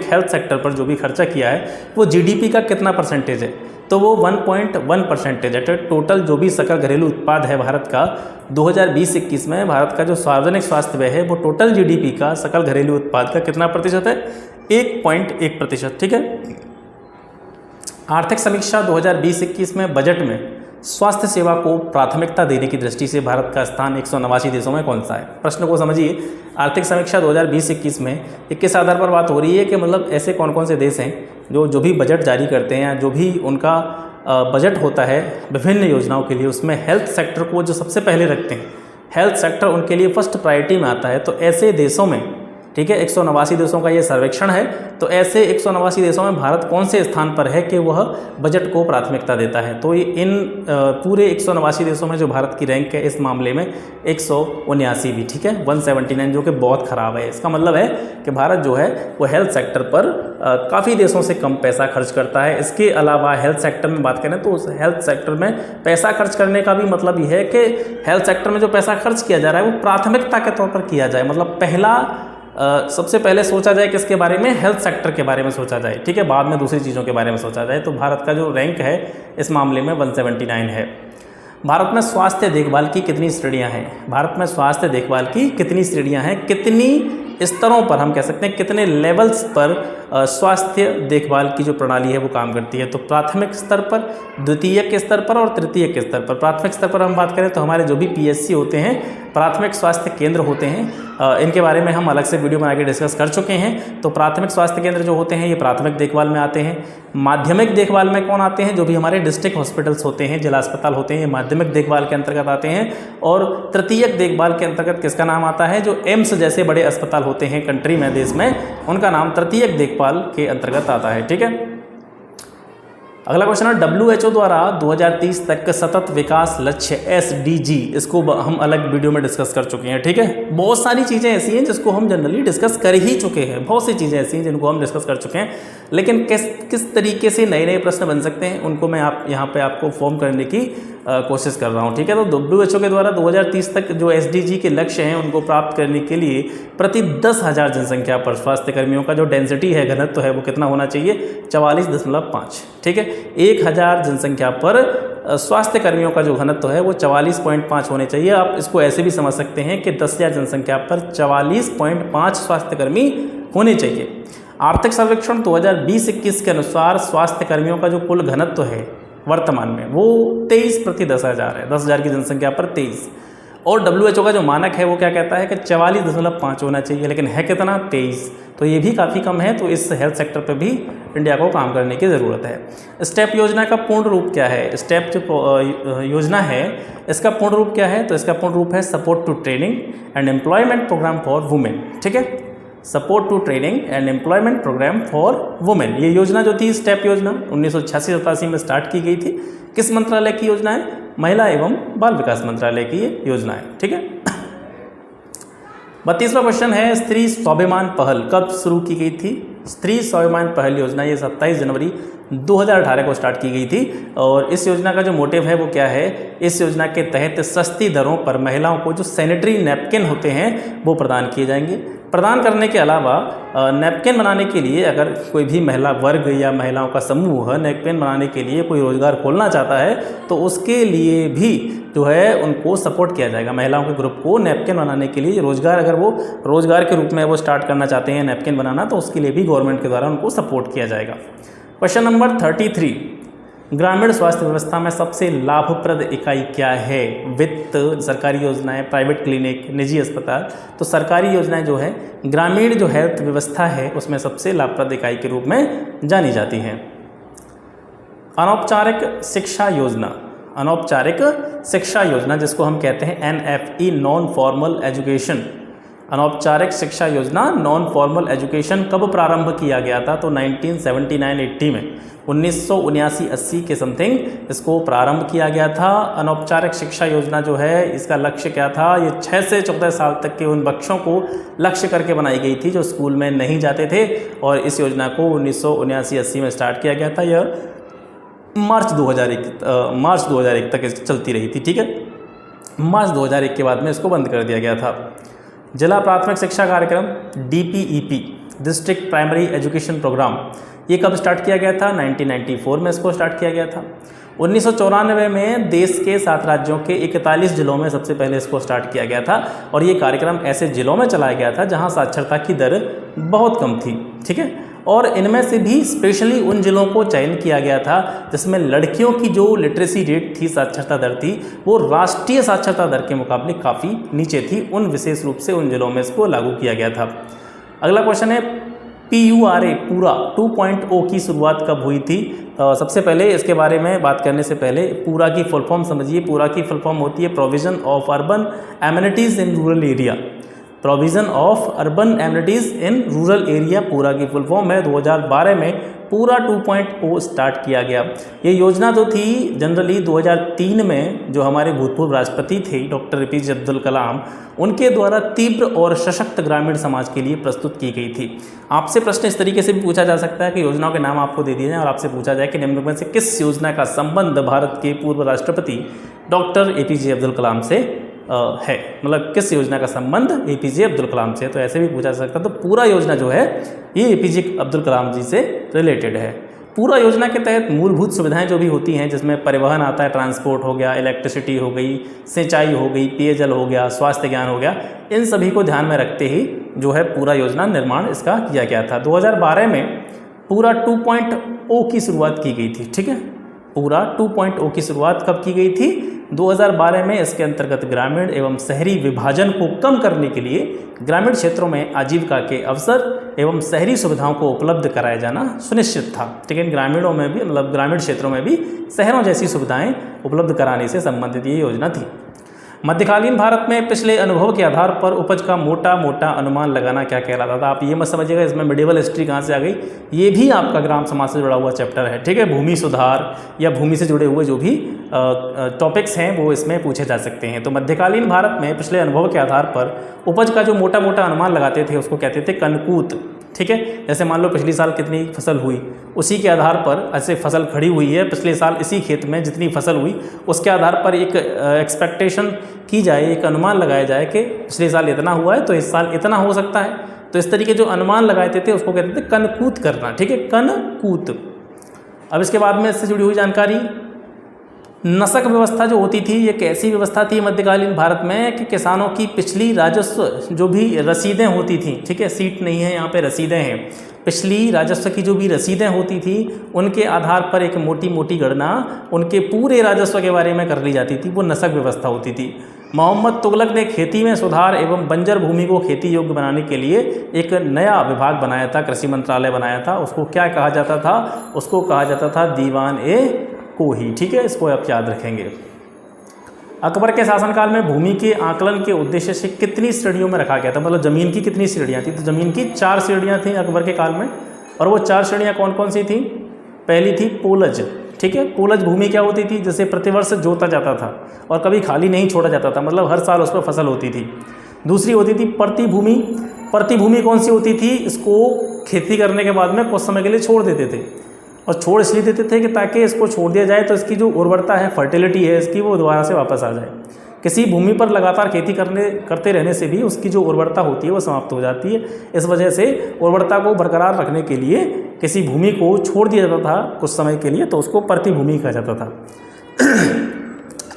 हेल्थ सेक्टर पर जो भी खर्चा किया है वो GDP का कितना परसेंटेज है? तो वो 1.1% है। टोटल जो भी सकल घरेलू उत्पाद है भारत का 2020-21 में, भारत का जो सार्वजनिक स्वास्थ्य व्यय है वो टोटल GDP का, सकल घरेलू उत्पाद का कितना प्रतिशत है? 1.1%। ठीक है। आर्थिक समीक्षा 2020-21 में बजट में स्वास्थ्य सेवा को प्राथमिकता देने की दृष्टि से भारत का स्थान 189 देशों में कौन सा है? प्रश्न को समझिए। आर्थिक समीक्षा 2020-21 में किस आधार पर बात हो रही है कि मतलब ऐसे कौन कौन से देश हैं जो भी बजट जारी करते हैं, जो भी उनका बजट होता है विभिन्न योजनाओं के लिए, उसमें हेल्थ सेक्टर को जो सबसे पहले रखते हैं, हेल्थ सेक्टर उनके लिए फर्स्ट प्रायोरिटी में आता है। तो ऐसे देशों में, ठीक है, 189 देशों का ये सर्वेक्षण है, तो ऐसे 189 देशों में भारत कौन से स्थान पर है कि वह बजट को प्राथमिकता देता है? तो इन पूरे 189 देशों में जो भारत की रैंक है इस मामले में 179 भी, ठीक है, 179, जो कि बहुत ख़राब है। इसका मतलब है कि भारत जो है वो हेल्थ सेक्टर पर काफ़ी देशों से कम पैसा खर्च करता है। इसके अलावा हेल्थ सेक्टर में बात करें तो उस हेल्थ सेक्टर में पैसा खर्च करने का भी मतलब ये है कि हेल्थ सेक्टर में जो पैसा खर्च किया जा रहा है वो प्राथमिकता के तौर पर किया जाए, मतलब पहला सबसे पहले सोचा जाए किसके बारे में, हेल्थ सेक्टर के बारे में सोचा जाए, ठीक है, बाद में दूसरी चीज़ों के बारे में सोचा जाए, तो भारत का जो रैंक है इस मामले में 179 है। भारत में स्वास्थ्य देखभाल की कितनी श्रेणियां हैं? भारत में स्वास्थ्य देखभाल की कितनी श्रेणियां हैं, कितनी स्तरों पर, हम कह सकते हैं कितने लेवल्स पर स्वास्थ्य देखभाल की जो प्रणाली है वो काम करती है? तो प्राथमिक स्तर पर, द्वितीयक स्तर पर और तृतीयक स्तर पर। प्राथमिक स्तर पर हम बात करें तो हमारे जो भी पीएचसी होते हैं, प्राथमिक स्वास्थ्य केंद्र होते हैं, इनके बारे में हम अलग से वीडियो बना के डिस्कस कर चुके हैं। तो प्राथमिक स्वास्थ्य केंद्र जो होते हैं ये प्राथमिक देखभाल में आते हैं। माध्यमिक देखभाल में कौन आते हैं? जो भी हमारे डिस्ट्रिक्ट हॉस्पिटल्स होते हैं, जिला अस्पताल होते हैं, ये माध्यमिक देखभाल के अंतर्गत आते हैं। और तृतीयक देखभाल के अंतर्गत किसका नाम आता है? जो एम्स जैसे बड़े अस्पताल होते हैं कंट्री में, देश में, उनका नाम तृतीयक देखभाल के अंतर्गत आता है, ठीक है। अगला क्वेश्चन है WHO द्वारा 2030 तक का सतत विकास लक्ष्य SDG, इसको हम अलग वीडियो में डिस्कस कर चुके हैं, ठीक है। बहुत सारी चीज़ें ऐसी हैं जिसको हम जनरली डिस्कस कर ही चुके हैं, बहुत सी चीज़ें ऐसी हैं जिनको हम डिस्कस कर चुके हैं, लेकिन किस तरीके से नए नए प्रश्न बन सकते हैं उनको मैं यहाँ पे आपको फॉर्म करने की कोशिश कर रहा हूँ, ठीक है। तो WHO के द्वारा 2030 तक जो SDG के लक्ष्य हैं उनको प्राप्त करने के लिए प्रति 10,000 जनसंख्या पर स्वास्थ्य कर्मियों का जो डेंसिटी है, घनत्व है, वो कितना होना चाहिए? 44.5, ठीक है। 1000 जनसंख्या पर स्वास्थ्य कर्मियों का जो घनत्व है वो 44.5 होने चाहिए। आप इसको ऐसे भी समझ सकते हैं कि 10,000 जनसंख्या पर 44.5 स्वास्थ्य कर्मी होने चाहिए। आर्थिक सर्वेक्षण 2020-21 के अनुसार स्वास्थ्य कर्मियों का जो कुल घनत्व है वर्तमान में वो 23 प्रति 10,000 है, 10,000 की जनसंख्या पर 23। और WHO का जो मानक है वो क्या कहता है कि 44.5 होना चाहिए, लेकिन है कितना? 23, तो ये भी काफ़ी कम है। तो इस हेल्थ सेक्टर पे भी इंडिया को काम करने की ज़रूरत है। स्टेप योजना का पूर्ण रूप क्या है? स्टेप जो योजना है इसका पूर्ण रूप क्या है? तो इसका पूर्ण रूप है support to training and employment programme for women, ठीक है। Support to training and employment programme for women, ये योजना जो थी स्टेप योजना 1986-87 में स्टार्ट की गई थी। किस मंत्रालय की योजना है? महिला एवं बाल विकास मंत्रालय की ये योजना है, ठीक है। 32वां क्वेश्चन है स्त्री स्वाभिमान पहल कब शुरू की गई थी? स्त्री स्वाभिमान पहल योजना ये 27 जनवरी 2018 को स्टार्ट की गई थी। और इस योजना का जो मोटिव है वो क्या है? इस योजना के तहत सस्ती दरों पर महिलाओं को जो सैनिटरी नैपकिन होते हैं वो प्रदान किए जाएंगे। प्रदान करने के अलावा नैपकिन बनाने के लिए अगर कोई भी महिला वर्ग या महिलाओं का समूह नैपकिन बनाने के लिए कोई रोज़गार खोलना चाहता है तो उसके लिए भी जो है उनको सपोर्ट किया जाएगा। महिलाओं के ग्रुप को नैपकिन बनाने के लिए रोज़गार, अगर वो रोज़गार के रूप में वो स्टार्ट करना चाहते हैं नैपकिन बनाना, तो उसके लिए भी गवर्नमेंट के द्वारा उनको सपोर्ट किया जाएगा। क्वेश्चन नंबर 33, ग्रामीण स्वास्थ्य व्यवस्था में सबसे लाभप्रद इकाई क्या है? वित्त, सरकारी योजनाएं, प्राइवेट क्लिनिक, निजी अस्पताल। तो सरकारी योजनाएं जो है ग्रामीण जो हेल्थ व्यवस्था है उसमें सबसे लाभप्रद इकाई के रूप में जानी जाती हैं। अनौपचारिक शिक्षा योजना, अनौपचारिक शिक्षा योजना जिसको हम कहते हैं NFE, नॉन फॉर्मल एजुकेशन। अनौपचारिक शिक्षा योजना, नॉन फॉर्मल एजुकेशन कब प्रारंभ किया गया था? तो 1979-80 में, 1979-80 के समथिंग इसको प्रारंभ किया गया था। अनौपचारिक शिक्षा योजना जो है इसका लक्ष्य क्या था? ये 6 से 14 साल तक के उन बच्चों को लक्ष्य करके बनाई गई थी जो स्कूल में नहीं जाते थे। और इस योजना को 1979-80 में स्टार्ट किया गया था। यह मार्च 2001 तक चलती रही थी, ठीक है। मार्च 2001 के बाद में इसको बंद कर दिया गया था। जिला प्राथमिक शिक्षा कार्यक्रम DPEP, district primary education programme, ये कब स्टार्ट किया गया था? 1994 में इसको स्टार्ट किया गया था। 1994 में देश के 7 राज्यों के 41 जिलों में सबसे पहले इसको स्टार्ट किया गया था। और ये कार्यक्रम ऐसे जिलों में चलाया गया था जहां साक्षरता की दर बहुत कम थी, ठीक है। और इनमें से भी स्पेशली उन जिलों को चयन किया गया था जिसमें लड़कियों की जो लिटरेसी रेट थी, साक्षरता दर थी, वो राष्ट्रीय साक्षरता दर के मुकाबले काफ़ी नीचे थी। उन विशेष रूप से उन जिलों में इसको लागू किया गया था। अगला क्वेश्चन है PURA पूरा 2.0 की शुरुआत कब हुई थी? सबसे पहले इसके बारे में बात करने से पहले पूरा की फुल फॉर्म समझिए। पूरा की फुल फॉर्म होती है provision of urban amenities in rural area. Provision of urban amenities in rural area पूरा की फुल फॉर्म है। 2012 में पूरा 2.0 स्टार्ट किया गया। ये योजना तो थी जनरली 2003 में जो हमारे भूतपूर्व राष्ट्रपति थे डॉक्टर APJ अब्दुल कलाम, उनके द्वारा तीव्र और सशक्त ग्रामीण समाज के लिए प्रस्तुत की गई थी। आपसे प्रश्न इस तरीके से भी पूछा जा सकता है कि योजनाओं के नाम आपको दे दिए जाएं और आपसे पूछा जाए कि निम्न में से किस योजना का संबंध भारत के पूर्व राष्ट्रपति डॉक्टर APJ अब्दुल कलाम से है, मतलब किस योजना का संबंध एपीजे अब्दुल कलाम से, तो ऐसे भी पूछा जा सकता है। तो पूरा योजना जो है ये एपीजे अब्दुल कलाम जी से रिलेटेड है। पूरा योजना के तहत मूलभूत सुविधाएं जो भी होती हैं, जिसमें परिवहन आता है, ट्रांसपोर्ट हो गया, इलेक्ट्रिसिटी हो गई, सिंचाई हो गई, पेयजल हो गया, स्वास्थ्य ज्ञान हो गया, इन सभी को ध्यान में रखते ही जो है पूरा योजना निर्माण इसका किया गया था। 2012 में पूरा 2.0 की शुरुआत की गई थी। ठीक है, पूरा 2.0 की शुरुआत कब की गई थी? 2012 में। इसके अंतर्गत ग्रामीण एवं शहरी विभाजन को कम करने के लिए ग्रामीण क्षेत्रों में आजीविका के अवसर एवं शहरी सुविधाओं को उपलब्ध कराया जाना सुनिश्चित था। ठीक है, ग्रामीणों में भी, मतलब ग्रामीण क्षेत्रों में भी शहरों जैसी सुविधाएं उपलब्ध कराने से संबंधित ये योजना थी। मध्यकालीन भारत में पिछले अनुभव के आधार पर उपज का मोटा मोटा अनुमान लगाना क्या कहलाता था? आप ये मत समझिएगा इसमें मिडिवल हिस्ट्री कहाँ से आ गई, ये भी आपका ग्राम समाज से जुड़ा हुआ चैप्टर है। ठीक है, भूमि सुधार या भूमि से जुड़े हुए जो भी टॉपिक्स हैं वो इसमें पूछे जा सकते हैं। तो मध्यकालीन भारत में पिछले अनुभव के आधार पर उपज का जो मोटा मोटा अनुमान लगाते थे उसको कहते थे कनकूत। ठीक है, जैसे मान लो पिछली साल कितनी फसल हुई, उसी के आधार पर ऐसे फसल खड़ी हुई है, पिछले साल इसी खेत में जितनी फसल हुई उसके आधार पर एक एक्सपेक्टेशन की जाए, एक अनुमान लगाया जाए कि पिछले साल इतना हुआ है तो इस साल इतना हो सकता है। तो इस तरीके जो अनुमान लगाते थे उसको कहते थे कनकूत करना। ठीक है, कनकूत। अब इसके बाद में इससे जुड़ी हुई जानकारी, नसक व्यवस्था जो होती थी ये कैसी व्यवस्था थी मध्यकालीन भारत में कि किसानों की पिछली राजस्व जो भी रसीदें होती थी, ठीक है, सीट नहीं है यहाँ पे, रसीदें हैं, पिछली राजस्व की जो भी रसीदें होती थी उनके आधार पर एक मोटी मोटी गणना उनके पूरे राजस्व के बारे में कर ली जाती थी, वो नसक व्यवस्था होती थी। मोहम्मद तुगलक ने खेती में सुधार एवं बंजर भूमि को खेती योग्य बनाने के लिए एक नया विभाग बनाया था, कृषि मंत्रालय बनाया था। उसको क्या कहा जाता था? उसको कहा जाता था दीवान ए कोही। ठीक है, इसको आप याद रखेंगे। अकबर के शासनकाल में भूमि के आकलन के उद्देश्य से कितनी श्रेणियों में रखा गया था, मतलब ज़मीन की कितनी श्रेणियाँ थी? तो ज़मीन की 4 श्रेणियाँ थी अकबर के काल में। और वो 4 श्रेणियाँ कौन कौन सी थी? पहली थी पोलज। ठीक है, पोलज भूमि क्या होती थी? जैसे प्रतिवर्ष जोता जाता था और कभी खाली नहीं छोड़ा जाता था, मतलब हर साल उस पर फसल होती थी। दूसरी होती थी परती भूमि। परती भूमि कौन सी होती थी? इसको खेती करने के बाद में कुछ समय के लिए छोड़ देते थे, और छोड़ इसलिए देते थे कि ताकि इसको छोड़ दिया जाए तो इसकी जो उर्वरता है, फर्टिलिटी है इसकी, वो दोबारा से वापस आ जाए। किसी भूमि पर लगातार खेती करते रहने से भी उसकी जो उर्वरता होती है वो समाप्त हो जाती है। इस वजह से उर्वरता को बरकरार रखने के लिए किसी भूमि को छोड़ दिया जाता था कुछ समय के लिए, तो उसको परती भूमि कहा जाता था।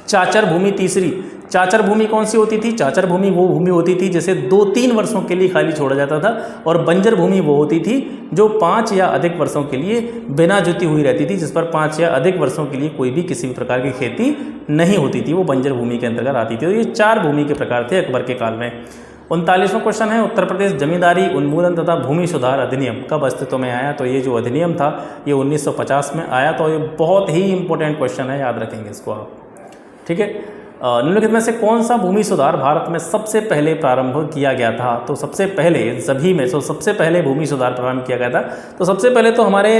चाचर भूमि तीसरी। चाचर भूमि कौन सी होती थी? चाचर भूमि वो भूमि होती थी जिसे 2-3 वर्षों के लिए खाली छोड़ा जाता था, और बंजर भूमि वो होती थी जो 5 या अधिक वर्षों के लिए बिना जुती हुई रहती थी, जिस पर 5 या अधिक वर्षों के लिए कोई भी किसी भी प्रकार की खेती नहीं होती थी, वो बंजर भूमि के अंतर्गत आती थी। तो ये 4 भूमि के प्रकार थे अकबर के काल में। 39वां क्वेश्चन है, उत्तर प्रदेश जमींदारी उन्मूलन तथा भूमि सुधार अधिनियम कब अस्तित्व में आया? तो ये जो अधिनियम था ये 1950 में आया। तो ये बहुत ही इंपॉर्टेंट क्वेश्चन है, याद रखेंगे इसको आप। ठीक है, निम्नलिखित में से कौन सा भूमि सुधार भारत में सबसे पहले प्रारंभ किया गया था? तो सबसे पहले सभी में सबसे पहले भूमि सुधार प्रारंभ किया गया था। तो सबसे पहले तो हमारे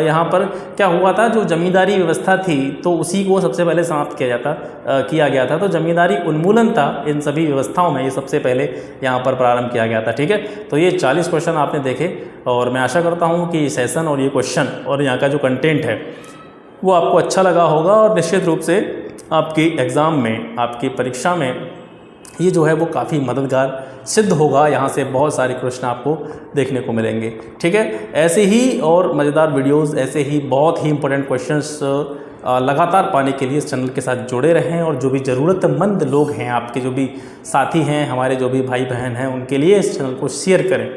यहाँ पर क्या हुआ था, जो जमींदारी व्यवस्था थी तो उसी को सबसे पहले समाप्त किया गया था। तो जमींदारी उन्मूलन था इन सभी व्यवस्थाओं में, ये सबसे पहले यहाँ पर प्रारंभ किया गया था। ठीक है, तो ये 40 क्वेश्चन आपने देखे, और मैं आशा करता हूँ कि सेशन और ये क्वेश्चन और यहाँ का जो कंटेंट है वो आपको अच्छा लगा होगा, और निश्चित रूप से आपके एग्ज़ाम में, आपकी परीक्षा में ये जो है वो काफ़ी मददगार सिद्ध होगा। यहाँ से बहुत सारे क्वेश्चन आपको देखने को मिलेंगे। ठीक है, ऐसे ही और मज़ेदार वीडियोस, ऐसे ही बहुत ही इंपॉर्टेंट क्वेश्चंस लगातार पाने के लिए इस चैनल के साथ जुड़े रहें, और जो भी ज़रूरतमंद लोग हैं, आपके जो भी साथी हैं, हमारे जो भी भाई बहन हैं, उनके लिए इस चैनल को शेयर करें।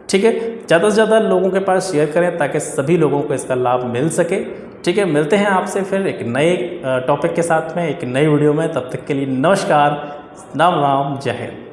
ठीक है, ज़्यादा से ज़्यादा लोगों के पास शेयर करें ताकि सभी लोगों को इसका लाभ मिल सके। ठीक है, मिलते हैं आपसे फिर एक नए टॉपिक के साथ में, एक नई वीडियो में। तब तक के लिए नमस्कार, राम राम, जय हिंद।